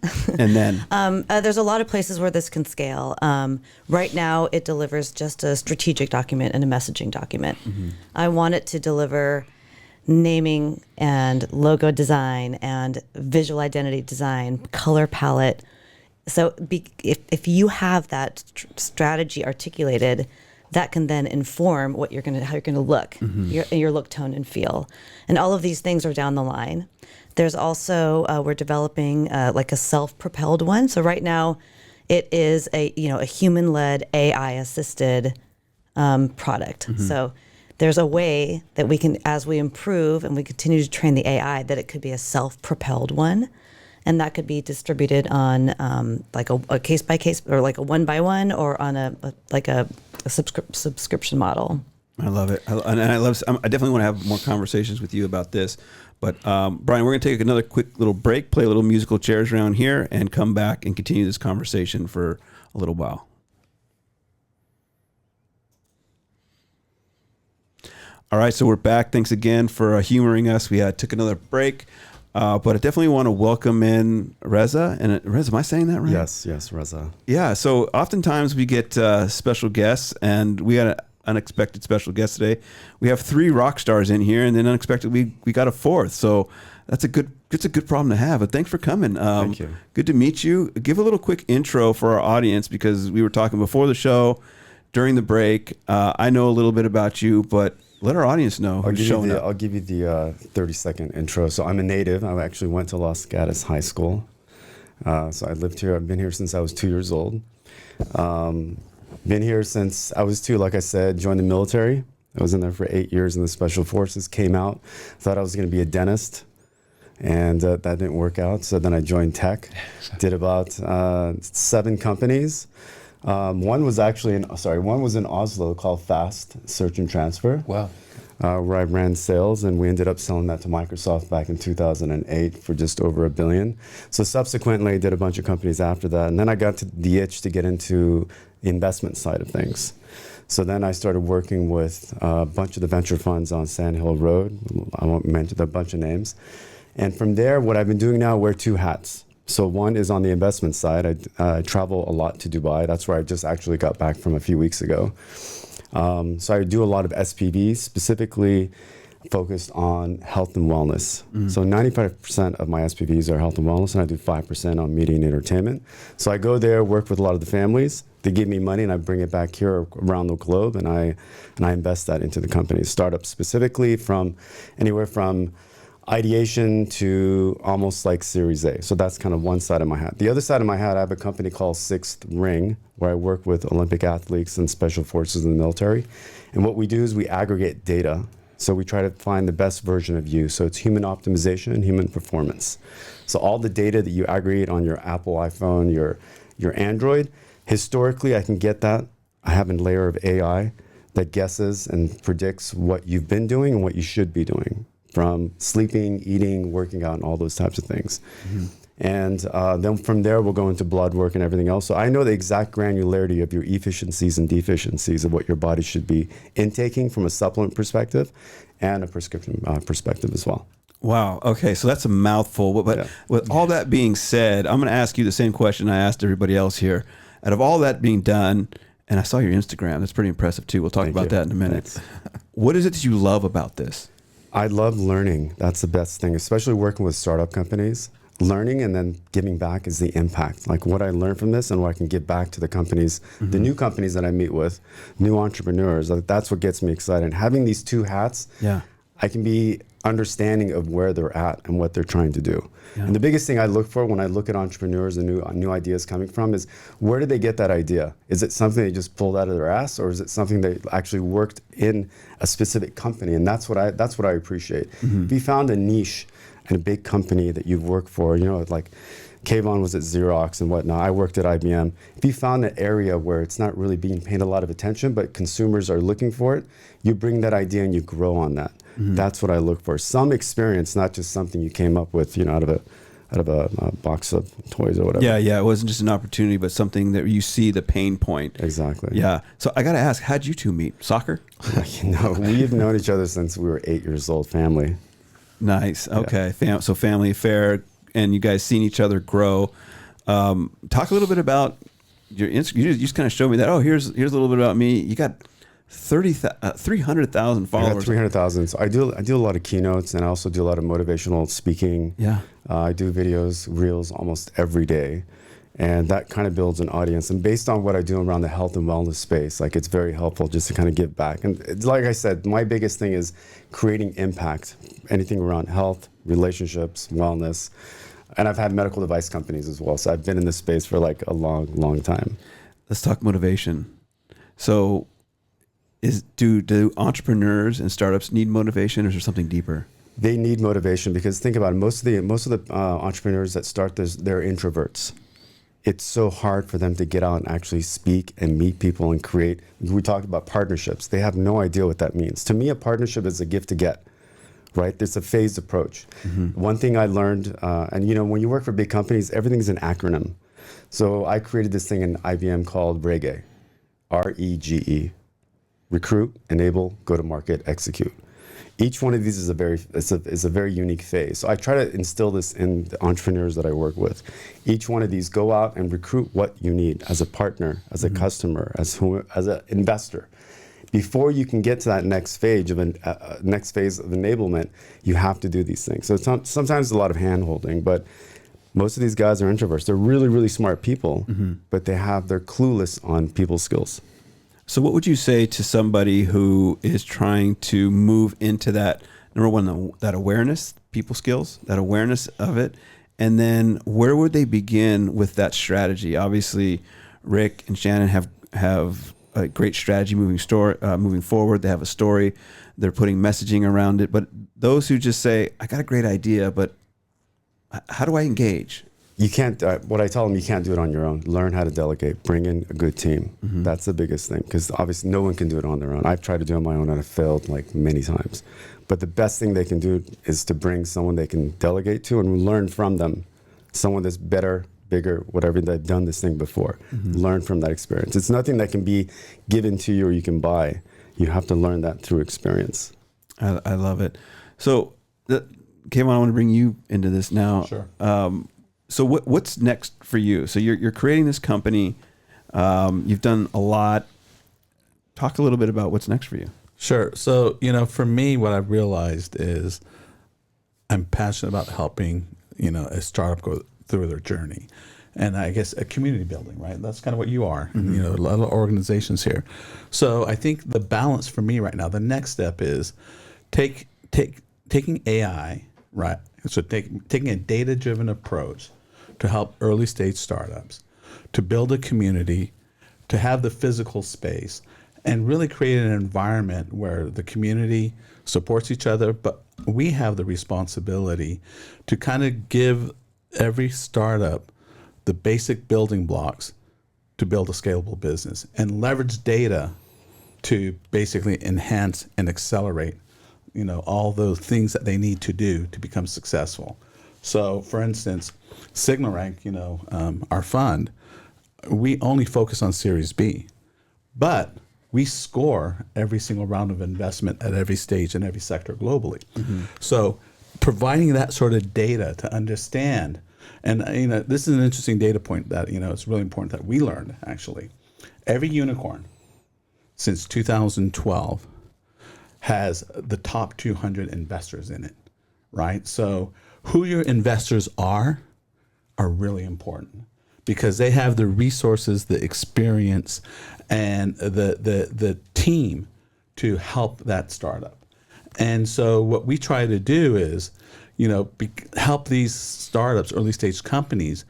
there's a lot of places where this can scale. Right now, it delivers just a strategic document and a messaging document. Mm-hmm. I want it to deliver naming and logo design and visual identity design, color palette. So if you have that strategy articulated, that can then inform how you're going to look, mm-hmm. your look, tone, and feel. And all of these things are down the line. There's also, we're developing like a self-propelled one. So right now it is a human-led, AI-assisted product. Mm-hmm. So there's a way that we can, as we improve and we continue to train the AI, that it could be a self-propelled one. And that could be distributed on like a case-by-case or like a one-by-one or on a subscription model. I love it. I definitely want to have more conversations with you about this. But Brian, we're going to take another quick little break, play a little musical chairs around here, and come back and continue this conversation for a little while. All right, so we're back. Thanks again for humoring us. We took another break, but I definitely want to welcome in Reza. And Reza, am I saying that right? Yes, Reza. Yeah, so oftentimes we get special guests, and we got an unexpected special guest today. We have 3 rock stars in here, and then unexpectedly we got a 4th. So that's a good problem to have. But thanks for coming. Thank you. Good to meet you. Give a little quick intro for our audience, because we were talking before the show, during the break. I know a little bit about you, but let our audience know who's showing up. I'll give you the 30-second intro. So I'm a native. I actually went to Los Gatos High School. So I lived here. I've been here since I was 2 years old. Been here since I was 2, like I said, joined the military. I was in there for 8 years in the Special Forces, came out, thought I was going to be a dentist, and that didn't work out. So then I joined tech, did about 7 companies. One was in Oslo called Fast Search and Transfer. Wow. Where I ran sales, and we ended up selling that to Microsoft back in 2008 for just over $1 billion. So subsequently, I did a bunch of companies after that, and then I got to the itch to get into the investment side of things. So then I started working with a bunch of the venture funds on Sand Hill Road. I won't mention a bunch of names. And from there, what I've been doing now, I wear 2 hats. So one is on the investment side. I travel a lot to Dubai. That's where I just actually got back from a few weeks ago. So I do a lot of SPVs, specifically focused on health and wellness. Mm. So 95% of my SPVs are health and wellness, and I do 5% on media and entertainment. So I go there, work with a lot of the families. They give me money, and I bring it back here around the globe, and I invest that into the companies. Startups specifically, from anywhere from ideation to almost like Series A. So that's kind of one side of my hat. The other side of my hat, I have a company called Sixth Ring, where I work with Olympic athletes and special forces in the military. And what we do is we aggregate data. So we try to find the best version of you. So it's human optimization and human performance. So all the data that you aggregate on your Apple iPhone, your Android, historically I can get that. I have a layer of AI that guesses and predicts what you've been doing and what you should be doing, from sleeping, eating, working out, and all those types of things. Mm-hmm. And then from there, we'll go into blood work and everything else. So I know the exact granularity of your efficiencies and deficiencies of what your body should be intaking from a supplement perspective and a prescription perspective as well. Wow. Okay. So that's a mouthful. But with all that being said, I'm going to ask you the same question I asked everybody else here. Out of all that being done, and I saw your Instagram, that's pretty impressive too. We'll talk about that in a minute. Thanks. What is it that you love about this? I love learning. That's the best thing, especially working with startup companies. Learning and then giving back is the impact. Like what I learned from this and what I can give back to the companies, the new companies that I meet with, new entrepreneurs. Like that's what gets me excited. And having these two hats, I can be understanding of where they're at and what they're trying to do. And the biggest thing I look for when I look at entrepreneurs and new ideas coming from is, where did they get that idea? Is it something they just pulled out of their ass, or is it something they actually worked in a specific company? And that's what I appreciate. If you found a niche and a big company that you've worked for, you know, like Kayvan was at Xerox and whatnot. I worked at IBM. If you found an area where it's not really being paid a lot of attention, but consumers are looking for it, you bring that idea and you grow on that. That's what I look for. Some experience, not just something you came up with, you know, out of a box of toys or whatever. Yeah. It wasn't just an opportunity, but something that you see the pain point. Exactly. Yeah. So I got to ask, how'd you two meet? Soccer? You know, we've known each other since we were 8 years old, family. Nice. Okay. So family affair, and you guys seen each other grow. Talk a little bit about your Instagram. You just kind of showed me that. Oh, here's a little bit about me. You got 300,000 followers. I got 300,000. So I do a lot of keynotes, and I also do a lot of motivational speaking. Yeah. I do videos, reels almost every day. And that kind of builds an audience. And based on what I do around the health and wellness space, like it's very helpful just to kind of give back. And it's, like I said, my biggest thing is creating impact. Anything around health, relationships, wellness. And I've had medical device companies as well. So I've been in this space for like a long, long time. Let's talk motivation. So do entrepreneurs and startups need motivation, or is there something deeper? They need motivation, because think about it. Most of the entrepreneurs that start this, they're introverts. It's so hard for them to get out and actually speak and meet people and create. We talked about partnerships. They have no idea what that means. To me, a partnership is a gift to get, right? It's a phased approach. One thing I learned, and you know, when you work for big companies, everything's an acronym. So I created this thing in IBM called REGE, REGE, recruit, enable, go to market, execute. Each one of these is a very unique phase. So I try to instill this in the entrepreneurs that I work with. Each one of these, go out and recruit what you need as a partner, as a customer, as an investor. Before you can get to that next phase of enablement, you have to do these things. So sometimes a lot of hand holding, but most of these guys are introverts. They're really, really smart people, but they're clueless on people skills. So what would you say to somebody who is trying to move into that, number one, that awareness, people skills, that awareness of it, and then where would they begin with that strategy? Obviously, Rick and Shannon have a great strategy moving forward. They have a story. They're putting messaging around it. But those who just say, I got a great idea, but how do I engage? You can't, what I tell them, you can't do it on your own. Learn how to delegate. Bring in a good team. That's the biggest thing, because obviously no one can do it on their own. I've tried to do it on my own and I've failed like many times. But the best thing they can do is to bring someone they can delegate to and learn from them. Someone that's better, bigger, whatever, they've done this thing before. Learn from that experience. It's nothing that can be given to you or you can buy. You have to learn that through experience. I love it. So, Kayvan, I want to bring you into this now. Sure. So what's next for you? So you're creating this company. You've done a lot. Talk a little bit about what's next for you. Sure. So, you know, for me, what I've realized is I'm passionate about helping, you know, a startup go through their journey. And I guess a community building, right? That's kind of what you are. You know, a lot of organizations here. So I think the balance for me right now, the next step is taking AI, right? So taking a data-driven approach to help early stage startups, to build a community, to have the physical space, and really create an environment where the community supports each other, but we have the responsibility to kind of give every startup the basic building blocks to build a scalable business and leverage data to basically enhance and accelerate, you know, all those things that they need to do to become successful. So, for instance, SignalRank, our fund, we only focus on Series B, but we score every single round of investment at every stage in every sector globally. So, providing that sort of data to understand, and this is an interesting data point that it's really important that we learned actually. Every unicorn since 2012 has the top 200 investors in it, right? So who your investors are really important because they have the resources, the experience, and the team to help that startup. And so what we try to do is, help these startups, early stage companies,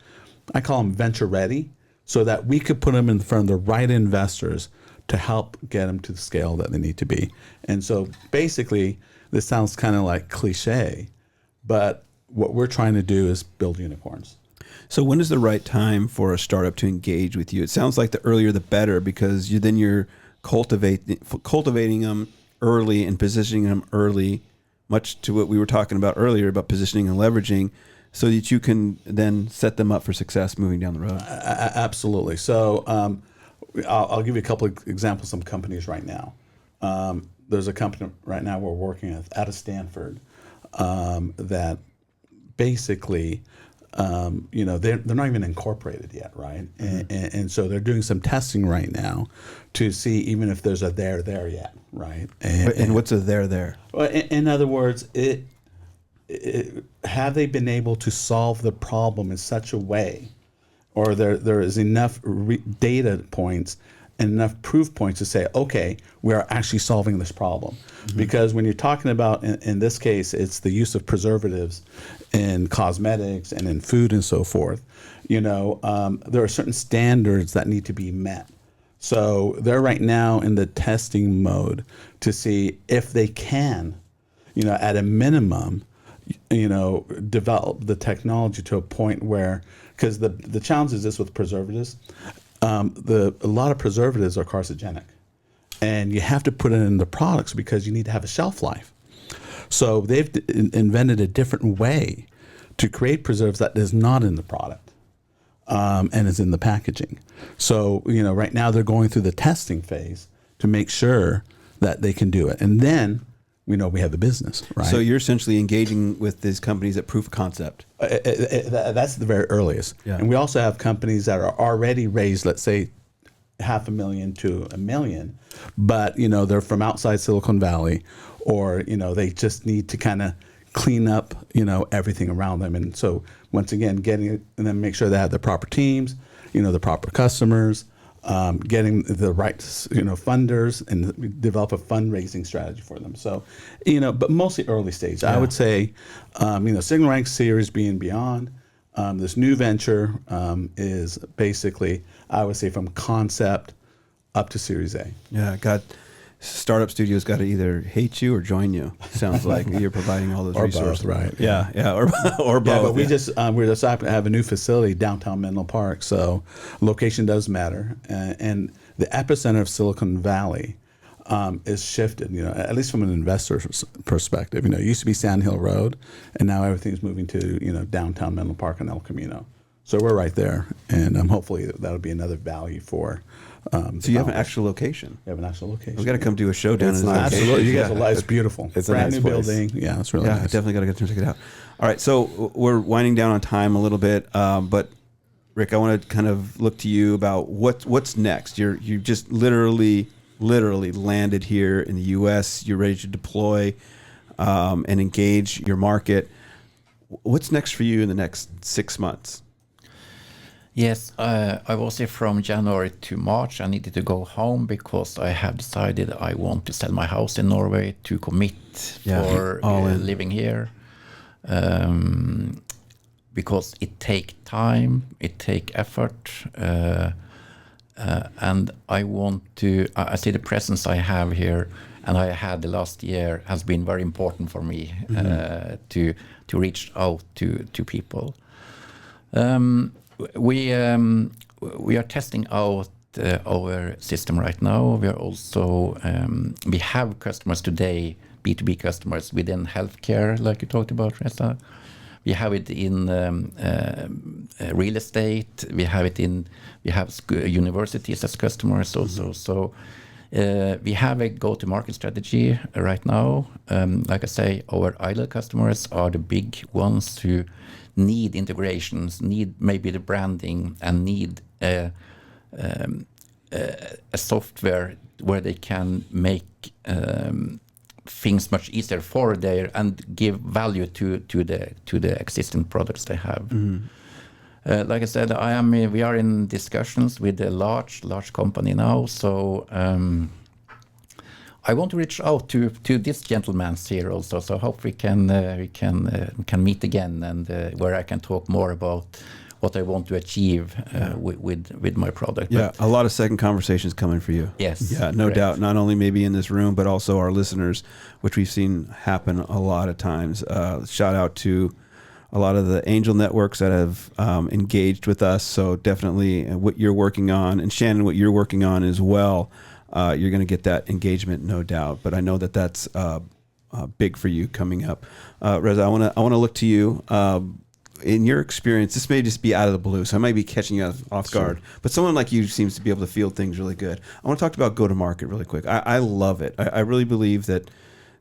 I call them venture ready, so that we could put them in front of the right investors to help get them to the scale that they need to be. And so basically, this sounds kind of like cliche, but what we're trying to do is build unicorns. So when is the right time for a startup to engage with you? It sounds like the earlier the better because you're cultivating them early and positioning them early, much to what we were talking about earlier about positioning and leveraging, so that you can then set them up for success moving down the road. Absolutely. So I'll give you a couple of examples of some companies right now. There's a company right now we're working with out of Stanford that basically, they're not even incorporated yet, right? And so they're doing some testing right now to see even if there's a there yet, right? And what's a there? Well, in other words, have they been able to solve the problem in such a way, or there is enough data points and enough proof points to say, okay, we are actually solving this problem. Because when you're talking about, in this case, it's the use of preservatives in cosmetics and in food and so forth, there are certain standards that need to be met. So they're right now in the testing mode to see if they can, at a minimum, develop the technology to a point where, because the challenge is this with preservatives, a lot of preservatives are carcinogenic, and you have to put it in the products because you need to have a shelf life. So they've invented a different way to create preserves that is not in the product, and is in the packaging. So right now they're going through the testing phase to make sure that they can do it, and then we have the business, right? So you're essentially engaging with these companies at proof of concept. That's the very earliest. Yeah. And we also have companies that are already raised, let's say, $500,000 to $1 million, but they're from outside Silicon Valley, or they just need to kind of clean up everything around them. And so once again, getting it, and then make sure they have the proper teams, the proper customers, getting the right funders, and develop a fundraising strategy for them. So but mostly early stage. Yeah. I would say SignalRank Series B and beyond. This new venture is basically, I would say, from concept up to Series A. Yeah, startup studios got to either hate you or join you. Sounds like you're providing all those resources, both, right? Yeah, or both. Yeah, but we just have a new facility downtown Menlo Park, so location does matter, and the epicenter of Silicon Valley is shifted. At least from an investor's perspective. It used to be Sand Hill Road, and now everything's moving to downtown Menlo Park and El Camino. So we're right there, and hopefully that'll be another value for. So you have an actual location. You have an actual location. We've got to come do a show down in nice. Absolutely. You guys will like it. It's beautiful. It's brand a nice new place. building. Yeah, it's really nice. Definitely got to get to check it out. All right, so we're winding down on time a little bit, but Rick, I want to kind of look to you about what's next. You just literally landed here in the U.S. You're ready to deploy and engage your market. What's next for you in the next 6 months? Yes, I was here from January to March. I needed to go home because I have decided I want to sell my house in Norway to commit for living here. Because it takes time, it takes effort, and I want to. I see the presence I have here, and I had the last year has been very important for me to reach out to people. We are testing out our system right now. We are also we have customers today, B2B customers within healthcare, like you talked about, Reza. We have it in real estate. We have universities as customers also. So we have a go-to-market strategy right now. Like I say, our ideal customers are the big ones who need integrations, need maybe the branding, and need a software where they can make things much easier for their and give value to the existing products they have. Like I said, we are in discussions with a large company now. So I want to reach out to this gentleman here also. So I hope we can meet again, and where I can talk more about what I want to achieve with my product. Yeah, a lot of second conversations coming for you. Yes. Yeah, no doubt. Not only maybe in this room, but also our listeners, which we've seen happen a lot of times. Shout out to a lot of the angel networks that have engaged with us. So definitely what you're working on, and Shannon, what you're working on as well, you're going to get that engagement, no doubt. But I know that that's big for you coming up. Reza, I want to look to you. In your experience, this may just be out of the blue, so I might be catching you off guard, but someone like you seems to be able to field things really good. I want to talk about go-to-market really quick. I love it. I really believe that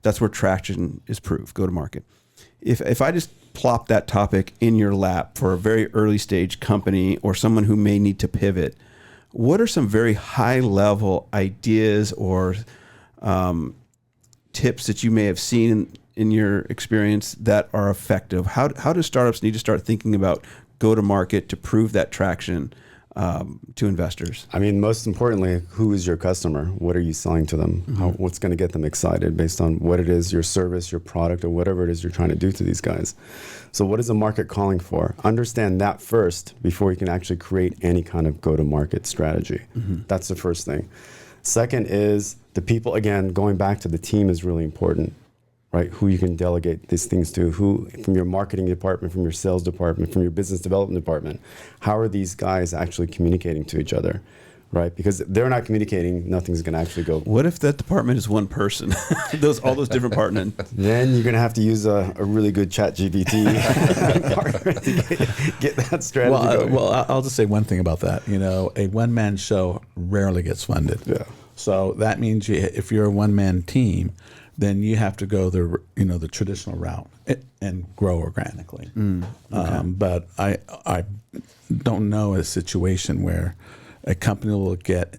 that's where traction is proved, go-to-market. If I just plop that topic in your lap for a very early stage company or someone who may need to pivot, what are some very high-level ideas or tips that you may have seen in your experience that are effective? How do startups need to start thinking about go-to-market to prove that traction to investors? I mean, most importantly, who is your customer? What are you selling to them? What's going to get them excited based on what it is, your service, your product, or whatever it is you're trying to do to these guys? So what is the market calling for? Understand that first before you can actually create any kind of go-to-market strategy. That's the first thing. Second is the people, again, going back to the team is really important. Right, who you can delegate these things to, who from your marketing department, from your sales department, from your business development department, how are these guys actually communicating to each other, right? Because if they're not communicating, nothing's going to actually go. What if that department is one person? all those different partners. Then you're going to have to use a really good ChatGPT partner to get that strategy going. Well, I'll just say one thing about that. A one-man show rarely gets funded. Yeah. So that means if you're a one-man team, then you have to go the traditional route and grow organically. Okay. But I don't know a situation where a company will get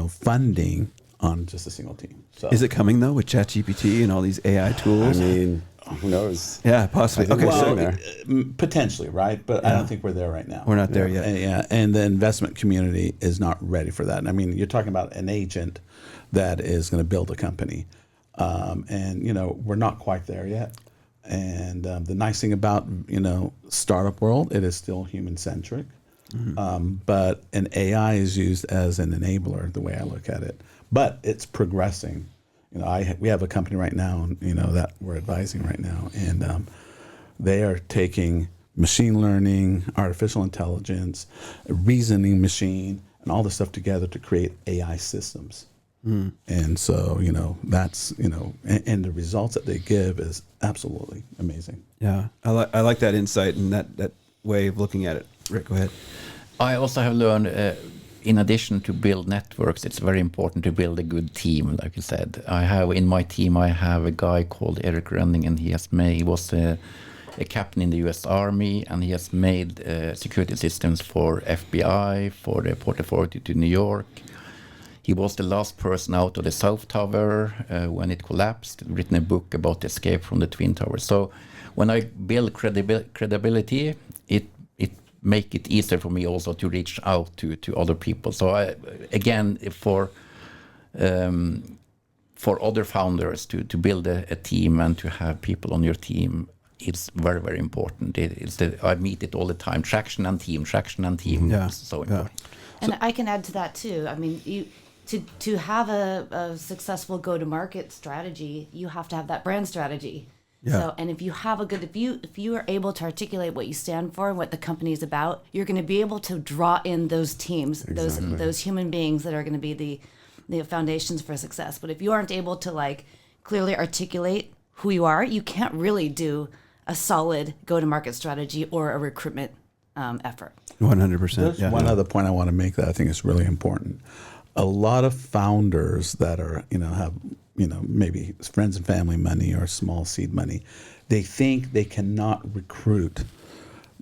funding on just a single team. So is it coming though with ChatGPT and all these AI tools? I mean, who knows? Yeah, possibly. Okay, well, potentially, right? But I don't think we're there right now. We're not there yet. Yeah, and the investment community is not ready for that. I mean, you're talking about an agent that is going to build a company. And we're not quite there yet. And the nice thing about startup world, it is still human centric. But an AI is used as an enabler, the way I look at it. But it's progressing. We have a company right now, that we're advising right now, and they are taking machine learning, artificial intelligence, a reasoning machine, and all this stuff together to create AI systems. And so, that's, and the results that they give is absolutely amazing. Yeah. I like that insight and that way of looking at it. Rick, go ahead. I also have learned, in addition to build networks, it's very important to build a good team, like you said. In my team, I have a guy called Eric Running, and he was a captain in the US Army, and he has made security systems for FBI, for the Port Authority to New York. He was the last person out of the South Tower when it collapsed, written a book about the escape from the Twin Towers. So when I build credibility, it make it easier for me also to reach out to other people. So for other founders to build a team and to have people on your team, it's very, very important. I meet it all the time. Traction and team is so important. And I can add to that too. I mean, to have a successful go-to-market strategy, you have to have that brand strategy. Yeah. So, and if you are able to articulate what you stand for and what the company is about, you're going to be able to draw in those teams, those human beings that are going to be the foundations for success. But if you aren't able to clearly articulate who you are, you can't really do a solid go-to-market strategy or a recruitment effort. 100%. There's one other point I want to make that I think is really important. A lot of founders that are, have, maybe friends and family money or small seed money, they think they cannot recruit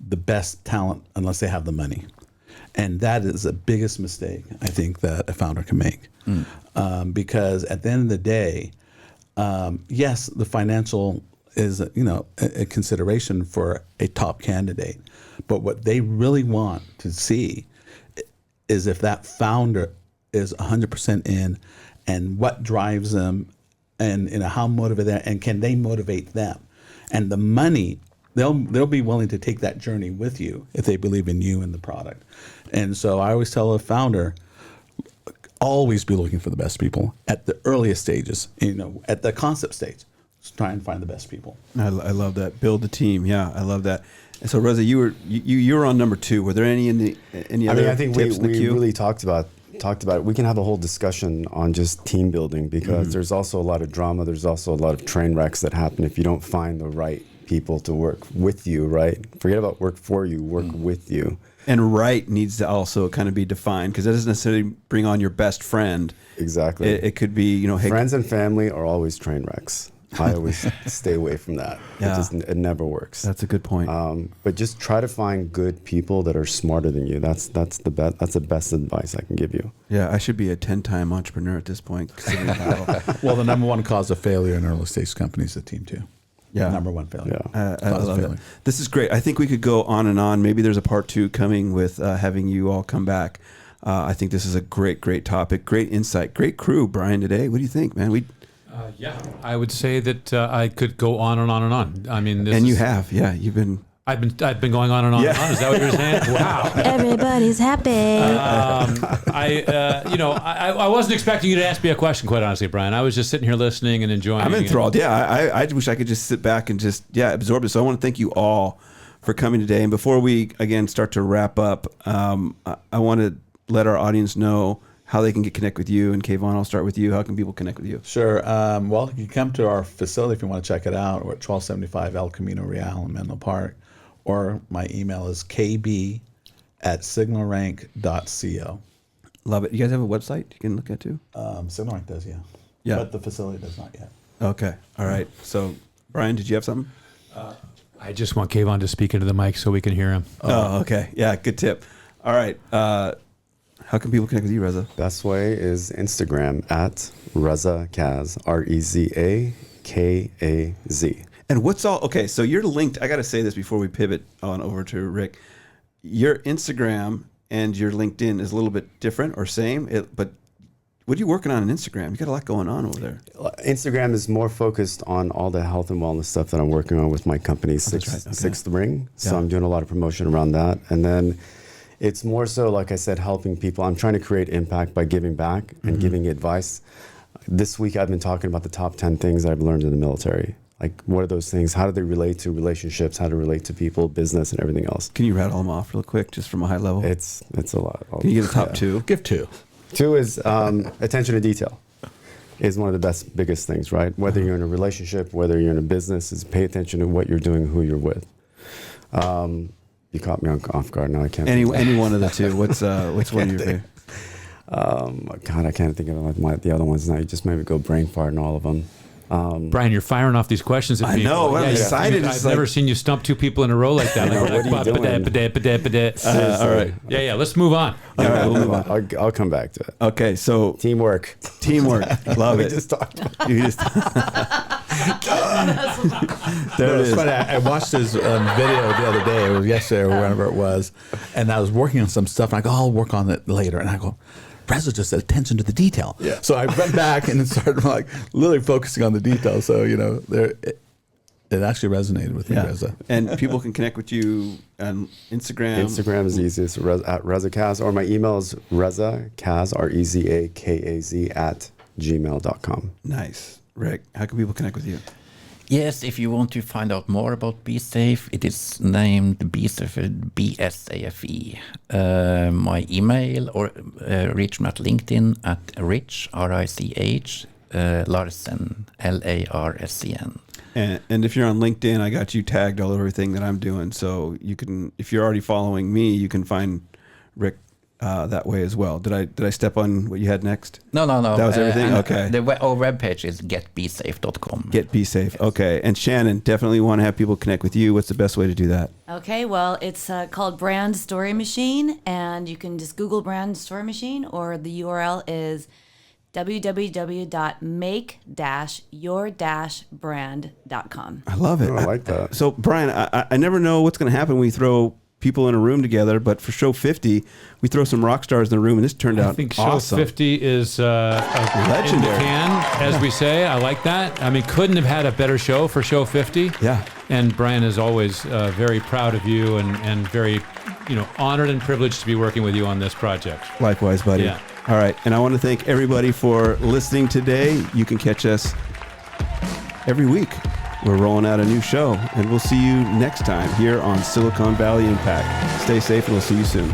the best talent unless they have the money. And that is the biggest mistake I think that a founder can make. Because at the end of the day, yes, the financial is, a consideration for a top candidate. But what they really want to see is if that founder is 100% in, and what drives them, and how motivated they are, and can they motivate them. And the money, they'll be willing to take that journey with you if they believe in you and the product. And so I always tell a founder, always be looking for the best people at the earliest stages, at the concept stage. Just try and find the best people. I love that. Build the team. Yeah, I love that. And so, Reza, you were on number 2. Were there any other I think tips in the we queue? really talked about it. We can have a whole discussion on just team building because there's also a lot of drama. There's also a lot of train wrecks that happen if you don't find the right people to work with you, right? Forget about work for you, work with you. And right needs to also kind of be defined because it doesn't necessarily bring on your best friend. Exactly. It could be, hey, friends and family are always train wrecks. I always stay away from that. Yeah. It never works. That's a good point. But just try to find good people that are smarter than you. That's the best. That's the best advice I can give you. Yeah, I should be a 10-time entrepreneur at this point. Well, the number one cause of failure in early stage companies is the team too. Yeah. Number one failure. Yeah. I love it. This is great. I think we could go on and on. Maybe there's a part 2 coming with having you all come back. I think this is a great topic, great insight, great crew, Brian, today. What do you think, man? Yeah, I would say that I could go on and on and on. I mean, you've been. I've been going on and on and on. Is that what you're saying? Wow. Everybody's happy. I wasn't expecting you to ask me a question, quite honestly, Brian. I was just sitting here listening and enjoying. I'm enthralled. Yeah, I wish I could just sit back and just absorb it. So I want to thank you all for coming today. And before we again start to wrap up, I want to let our audience know how they can get connect with you. And Kayvan, I'll start with you. How can people connect with you? Sure. Well, you can come to our facility if you want to check it out. We're at 1275 El Camino Real in Menlo Park. Or my email is kb@signalrank.co. Love it. You guys have a website you can look at too? SignalRank does, yeah. But the facility does not yet. Okay. All right. So, Brian, did you have something? I just want Kayvan to speak into the mic so we can hear him. Oh, okay. Yeah, good tip. All right. How can people connect with you, Reza? Best way is Instagram at Reza Kaz, REZAKAZ. And okay, so you're linked. I got to say this before we pivot on over to Rick. Your Instagram and your LinkedIn is a little bit different or same, but what are you working on Instagram? You got a lot going on over there. Instagram is more focused on all the health and wellness stuff that I'm working on with my company, Sixth Ring. So I'm doing a lot of promotion around that. And then it's more so, like I said, helping people. I'm trying to create impact by giving back and giving advice. This week I've been talking about the top 10 things I've learned in the military. Like, what are those things? How do they relate to relationships? How to relate to people, business, and everything else? Can you rattle them off real quick, just from a high level? It's a lot. Can you get a top 2? Give 2. 2 is attention to detail. Is one of the biggest things, right? Whether you're in a relationship, whether you're in a business, is pay attention to what you're doing, who you're with. You caught me off guard. Now I can't. Any one of the 2. What's one of your favorite? God, I can't think of the other ones now. You just maybe go brain fart in all of them. Brian, you're firing off these questions at people. I know. I'm excited. I've never seen you stump 2 people in a row like that. What are you doing? All right. Yeah. Let's move on. All right, we'll move on. I'll come back to it. Okay, so Teamwork. Love it. We just talked about You just There it is. Funny. I watched this video the other day, or yesterday, or whenever it was, and I was working on some stuff, and I go, I'll work on it later. And I go, Reza just said attention to the detail. Yeah. So I went back and started literally focusing on the detail. So, it actually resonated with me, Reza. And people can connect with you on Instagram. Instagram is easiest, at Reza Kaz, or my email is Reza Kaz, REZAKAZ @gmail.com. Nice. Rick, how can people connect with you? Yes, if you want to find out more about bSafe, it is named bSafe, BSAFE. My email or reach me at LinkedIn at Rich, RICH, Larsen, LARSCN. And if you're on LinkedIn, I got you tagged all over everything that I'm doing. So you can, if you're already following me, you can find Rick that way as well. Did I step on what you had next? No. That was everything? Okay. Our webpage is getbsafe.com. Get bSafe. Okay. And Shannon, definitely want to have people connect with you. What's the best way to do that? Okay, well, it's called Brand Story Machine, and you can just Google Brand Story Machine, or the URL is www.make-your-brand.com. I love it. Oh, I like that. So, Brian, I never know what's going to happen when we throw people in a room together, but for show 50, we throw some rock stars in the room, and this turned out I think awesome. show 50 is legendary. In the can, as we say. I like that. I mean, couldn't have had a better show for show 50. Yeah. And Brian is always very proud of you and very, honored and privileged to be working with you on this project. Likewise, buddy. Yeah. All right. And I want to thank everybody for listening today. You can catch us every week. We're rolling out a new show, and we'll see you next time here on Silicon Valley Impact. Stay safe, and we'll see you soon.